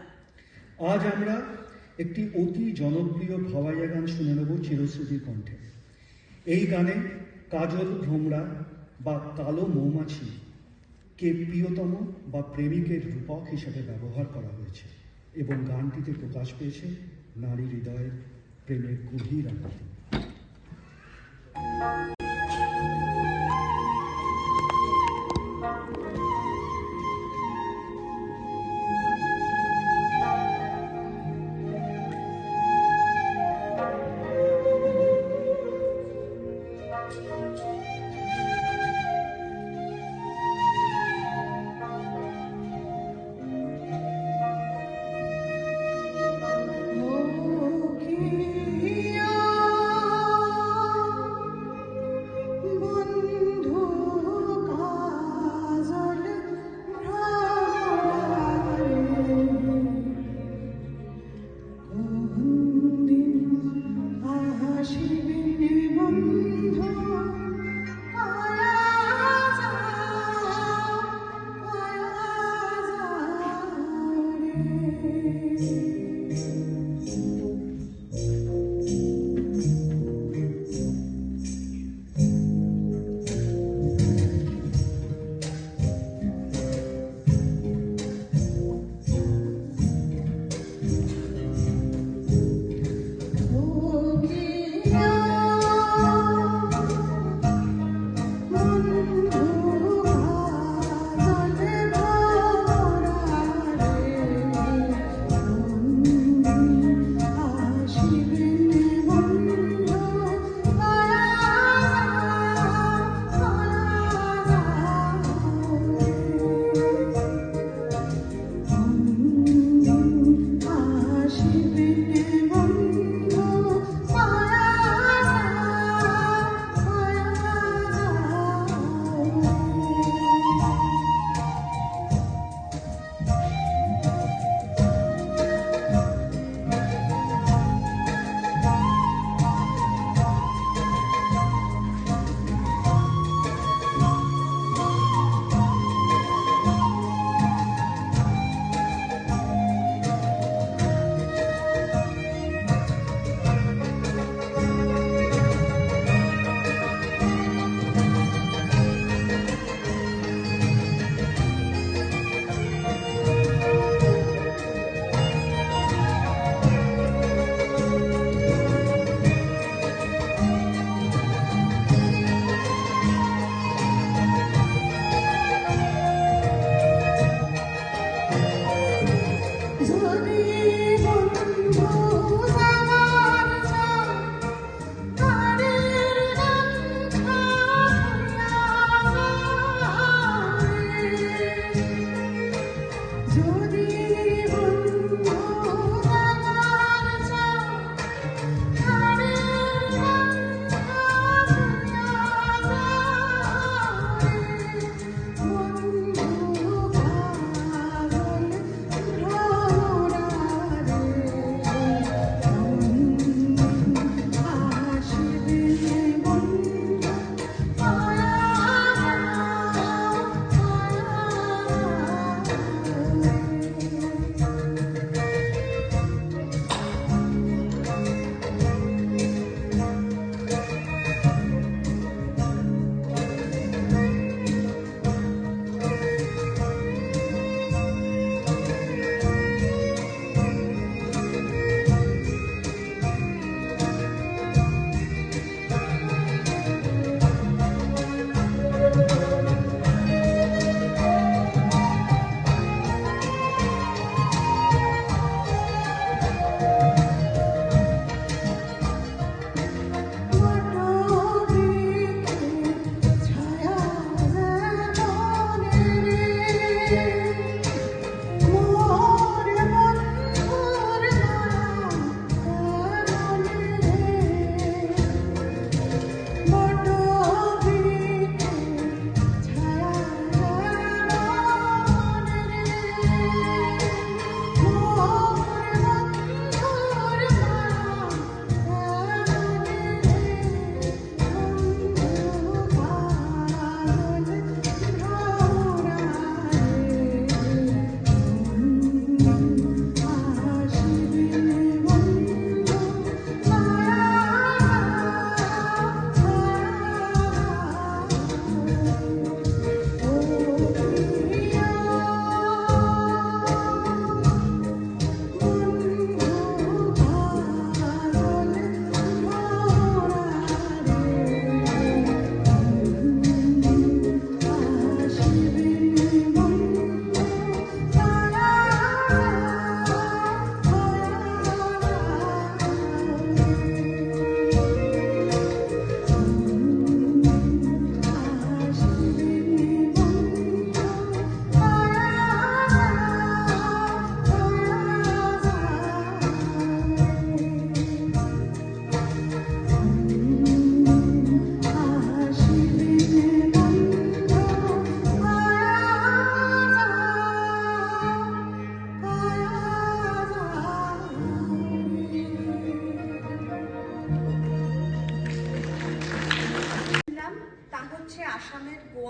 আজ আমরা একটি অতি জনপ্রিয় ভাওয়াইয়া গান শুনে নেব চিরশ্রুতির কণ্ঠে। এই গানে কাজল ভ্রমরা বা কালো মৌমাছি কে প্রিয়তম বা প্রেমিকের রূপক হিসেবে ব্যবহার করা হয়েছে এবং গানটিতে প্রকাশ পেয়েছে নারী হৃদয়ের প্রেমের গভীর আকুতি।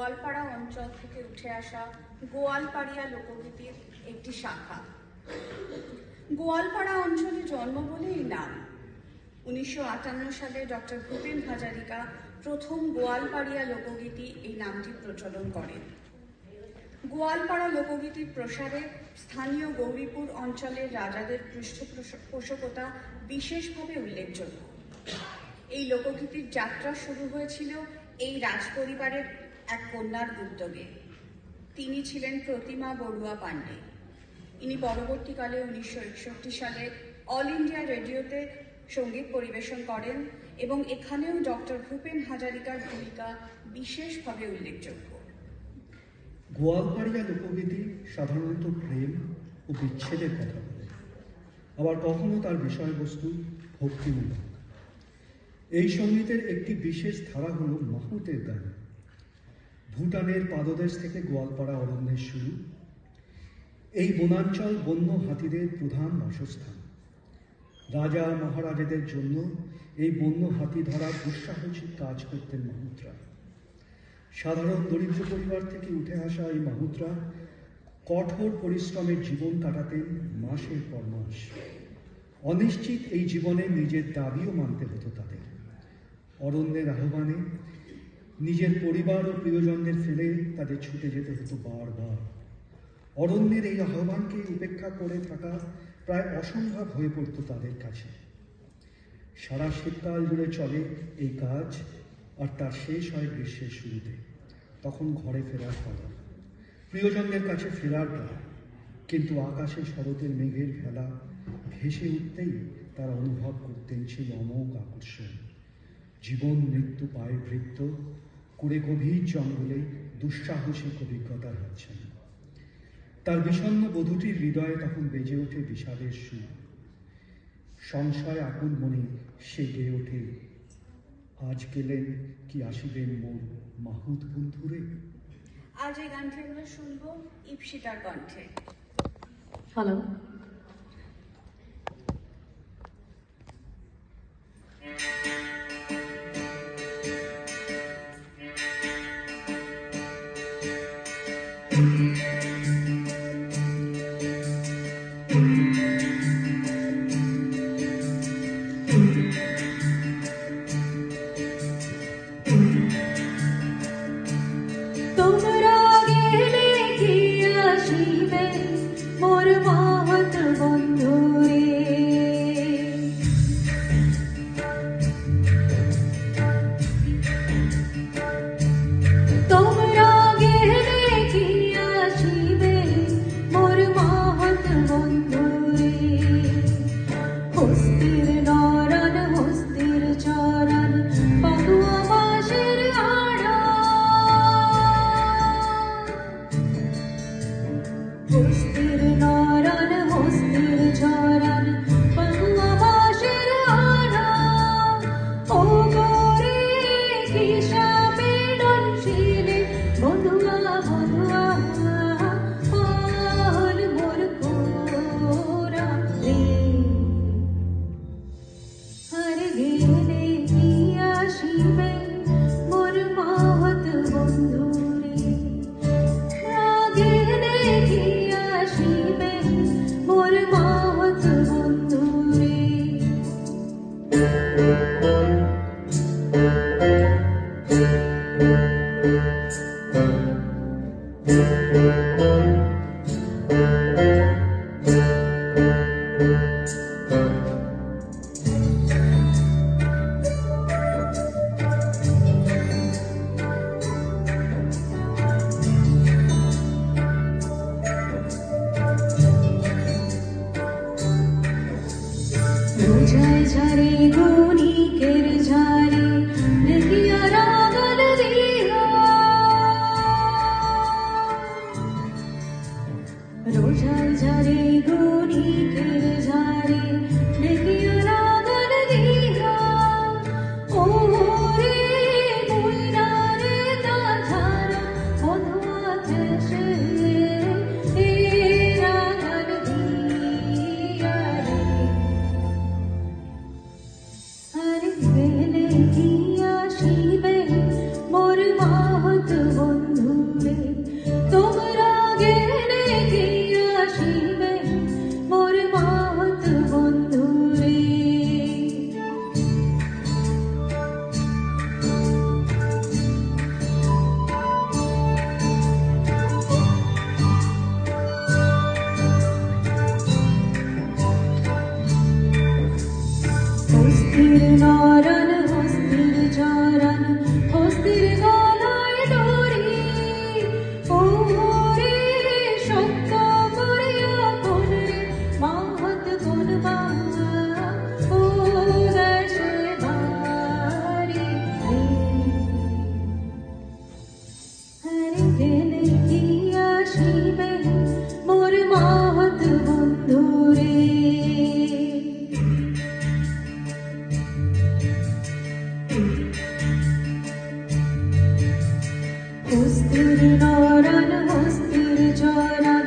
গোয়ালপাড়া অঞ্চল থেকে উঠে আসা গোয়ালপাড়িয়া লোকগীতির একটি শাখা। গোয়ালপাড়া অঞ্চলে জন্ম বলেই নাম। 1958 সালে ডক্টর ভূপেন হাজারিকা প্রথম গোয়ালপাড়িয়া লোকগীতি এই নামটি প্রচলন করেন। গোয়ালপাড়া লোকগীতির প্রসারে স্থানীয় গৌরীপুর অঞ্চলের রাজাদের পৃষ্ঠপোষকতা বিশেষভাবে উল্লেখযোগ্য। এই লোকগীতির যাত্রা শুরু হয়েছিল এই রাজপরিবারের এক কন্যার উদ্যোগে। তিনি ছিলেন প্রতিমা বড়ুয়া পাণ্ডে। ইনি পরবর্তীকালে 1961 সালে অল ইন্ডিয়া রেডিওতে সঙ্গীত পরিবেশন করেন এবং এখানেও ডক্টর ভূপেন হাজারিকার ভূমিকা বিশেষভাবে উল্লেখযোগ্য। গোয়ালপাড়িয়া লোকগীতি সাধারণত প্রেম ও বিচ্ছেদের কথা বলে, আবার কখনো তার বিষয়বস্তু ভক্তিমূলক। এই সঙ্গীতের একটি বিশেষ ধারা হল মাহুতের গান। ভুটানের পাদদেশ থেকে গোয়ালপাড়া অরণ্যের শুরু। এই বনাঞ্চল বন্য হাতিদের প্রধান বাসস্থান। রাজা মহারাজাদের জন্য এই বন্য হাতি ধরার দুঃসাহসিক কাজ করতেন মাহুতরা। সাধারণ দরিদ্র পরিবার থেকে উঠে আসা এই মাহুতরা কঠোর পরিশ্রমের জীবন কাটাতেন মাসের পর মাস। অনিশ্চিত এই জীবনে নিজের দাবিও মানতে হতো তাদের। অরণ্যের আহ্বানে নিজের পরিবার ও প্রিয়জনদের ফেলে তাদের ছুটে যেতে হতো বারবার। অরণ্যের এই আহ্বানকে উপেক্ষা করে থাকা প্রায় অসম্ভব হয়ে পড়ত তাদের কাছে। সারা শীতকাল জুড়ে চলে এই কাজ, আর তার শেষ হয় গ্রীষ্মের শুরুতে। তখন ঘরে ফেরার পালা, প্রিয়জনদের কাছে ফেরার পালা। কিন্তু আকাশে শরতের মেঘের ভেলা ভেসে উঠতেই তারা অনুভব করতেন সেই অমোঘ আকর্ষণ। জীবন মৃত্যু পায়ে বৃত্ত করে গভীর জঙ্গলে দুঃসাহসিক অভিজ্ঞতার হাতছেন। তার বিষণ্ণ বধূটির হৃদয়ে তখন বেজে ওঠে বিষাদের সুর। সংশয় আকুল মনে সে গেয়ে ওঠে, আজ গেলেন কি আসিবেন মোর মাহুত বন্ধুরে। আজ এই গানটি আমরা শুনবো ইপসিতার কণ্ঠে। হ্যালো। তোমরা গেলে কি আসিবে মোর মাহত বন্ধুরে। তোমরা গেলে কি আসিবে মোর মাহত বন্ধুরে। হস্তির নরন হস্তির চরণ পাগুয়া বাঁশের আড়া। হস্তির নরন হস্তির চরণ পাগুয়া বাঁশের আড়া। ও গোরে কি সাপে ডনশিলে বধুয়া বধুয়া পাল মোর কোরা রে। আর গেলে কি আসিবে মোর মাহত বন্ধুরে। গেলে কি আসিবে মোর মাহত বন্ধুরে। রোজায় ঝারে গুণিকের ঝারে দেখিয়া রাগল দিহা। রোজায় ঝারে গুণিকের ঝারে দেখিয়া রাগল দিহা। ও রে মইনা রে তা ঝারা বধুয়া দেশে এ রাগল দিয়া রে। আর গেলে কি আসিবে মোর মাহত বন্ধু। হস্তির নরন হস্তির চরণ হস্তির গলায় দড়ি ওরে সত্য করিয়া কোনে মহৎ গুণবা ও দেশে বাড়ি হরে গেলে কি আসিবে মোর মহৎ বন্ধুরে হস্তির নরন হস্তির চরণ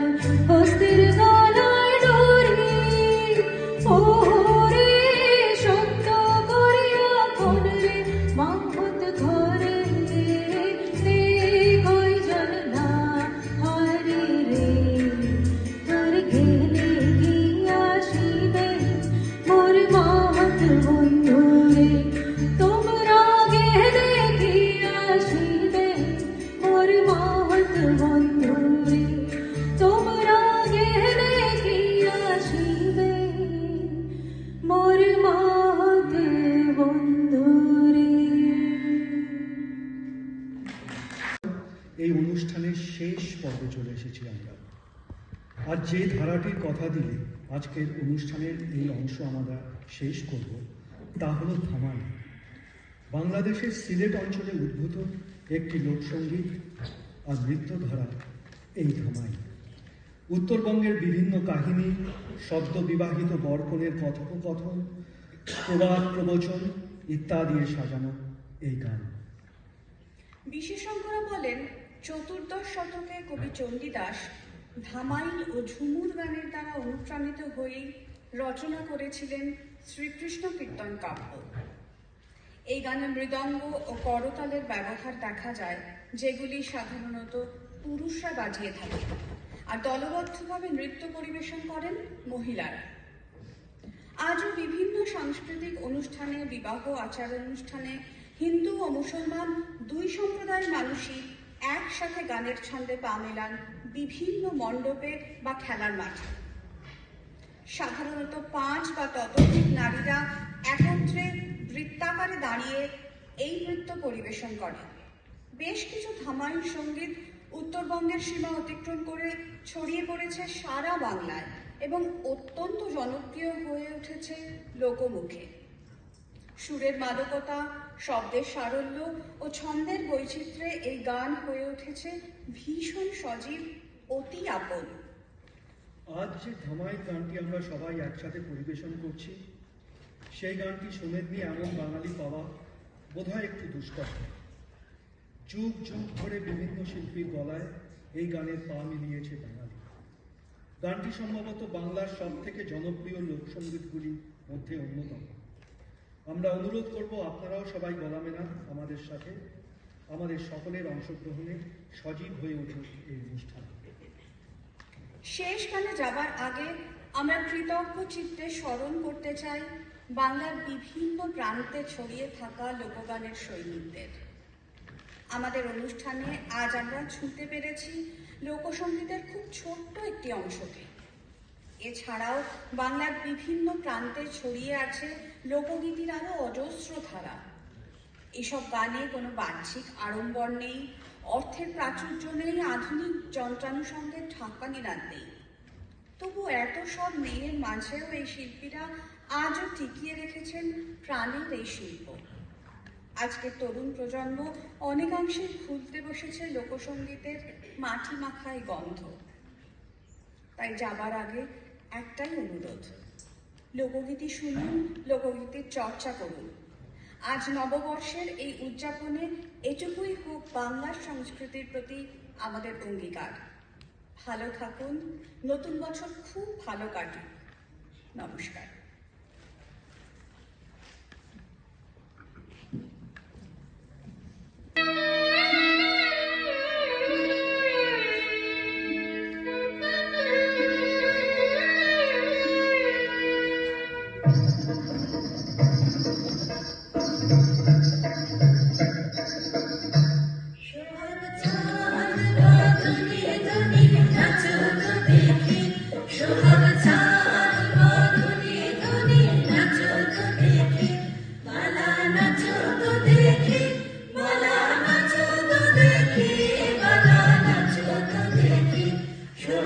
হস্তির গলায় দড়ি ওরে সত্য করিয়া কোনে মহৎ ঘরে রে কয়জন না হরি রে হর গেলে কি আসিবে মোর মহৎ বন্ধু রে তোমরা গেলে কি আসিবে মোর মহৎ বন্ধু রে তোমরা গেলে কি আসিবে মোর মহৎ বন্ধু রে এই অনুষ্ঠানের শেষ পর্বে চলে এসেছি আমরা। আর যে ধারাটির কথা দিলে আজকের অনুষ্ঠানের এই অংশ আমরা শেষ করব তা হলো ধামাই। বাংলাদেশের সিলেট অঞ্চলে উদ্ভূত একটি লোকসঙ্গীত আর নৃত্যধারা এই ধামাই। উত্তরবঙ্গের বিভিন্ন কাহিনী, সদ্য বিবাহিত বরকনের কথোপকথন, প্রবাদ প্রবচন ইত্যাদি সাজানো এই গান। বিশেষজ্ঞরা বলেন চতুর্দশ শতকে কবি চণ্ডীদাস ধামাইল ও ঝুমুর গানের দ্বারা অনুপ্রাণিত হয়েই রচনা করেছিলেন শ্রীকৃষ্ণ কীর্তন কাব্য। এই গানে মৃদঙ্গ ও করতালের ব্যবহার দেখা যায়, যেগুলি সাধারণত পুরুষরা বাজিয়ে থাকে, আর দলবদ্ধভাবে নৃত্য পরিবেশন করেন মহিলারা। আজও বিভিন্ন সাংস্কৃতিক অনুষ্ঠানে, বিবাহ আচার অনুষ্ঠানে হিন্দু ও মুসলমান দুই সম্প্রদায়ের মানুষই একসাথে গানের ছন্দে পা মেলান বিভিন্ন মণ্ডপে বা খেলার মাঠে। সাধারণত 5 বা ততোধিক নারীরা একত্রে বৃত্তাকারে দাঁড়িয়ে এই নৃত্য পরিবেশন করে। বেশ কিছু ধামাইল সঙ্গীত উত্তরবঙ্গের সীমা অতিক্রম করে ছড়িয়ে পড়েছে সারা বাংলায় এবং অত্যন্ত জনপ্রিয় হয়ে উঠেছে লোকমুখে। সুরের মাদকতা, শব্দের সারল্য ও ছন্দের বৈচিত্র্যে এই গান হয়ে উঠেছে ভীষণ সজীব, অতি আপন। আজ যে ধামাই গানটি আমরা সবাই একসাথে পরিবেশন করছি, সেই গানটি শোনেননি এমন বাঙালি পাওয়া বোধহয় একটু দুষ্কর। যুগ যুগ ধরে বিভিন্ন শিল্পীর গলায় এই গানের পা মিলিয়েছে বাঙালি। গানটি সম্ভবত বাংলার সব থেকে জনপ্রিয় লোকসঙ্গীতগুলির মধ্যে অন্যতম। আমরা অনুরোধ করব আপনারাও সবাই গলা মেলান আমাদের সাথে, আমাদের সকলের অংশগ্রহণে সজীব হয়ে উঠুক এই অনুষ্ঠান। শেষ গানে যাবার আগে আমরা কৃতজ্ঞ চিত্তে স্মরণ করতে চাই বাংলার বিভিন্ন প্রান্তে ছড়িয়ে থাকা লোকগানের সৈনিকদের। আমাদের অনুষ্ঠানে আজ আমরা ছুঁতে পেরেছি লোকসঙ্গীতের খুব ছোট্ট একটি অংশকে। এছাড়াও বাংলার বিভিন্ন প্রান্তে ছড়িয়ে আছে লোকগীতির আরও অজস্র ধারা। এসব গানে কোনো বাহ্যিক আড়ম্বর নেই, অর্থের প্রাচুর্য নেই, আধুনিক যন্ত্রানুষঙ্গের ঠাক্কানিরাত নেই। তবু এত সব নেয়ের মাঝেও এই শিল্পীরা আজও টিকিয়ে রেখেছেন প্রাণের এই শিল্প। আজকের তরুণ প্রজন্ম অনেকাংশে খুলতে বসেছে লোকসঙ্গীতের মাটি মাখায় গন্ধ। তাই যাবার আগে একটাই অনুরোধ, লোকগীতি শুনুন, লোকগীতির চর্চা করুন। আজ নববর্ষের এই উদযাপনে এটুকুই হোক বাংলার সংস্কৃতির প্রতি আমাদের অঙ্গীকার। ভালো থাকুন, নতুন বছর খুব ভালো কাটুক। নমস্কার।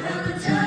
গোলাপ চাঁদ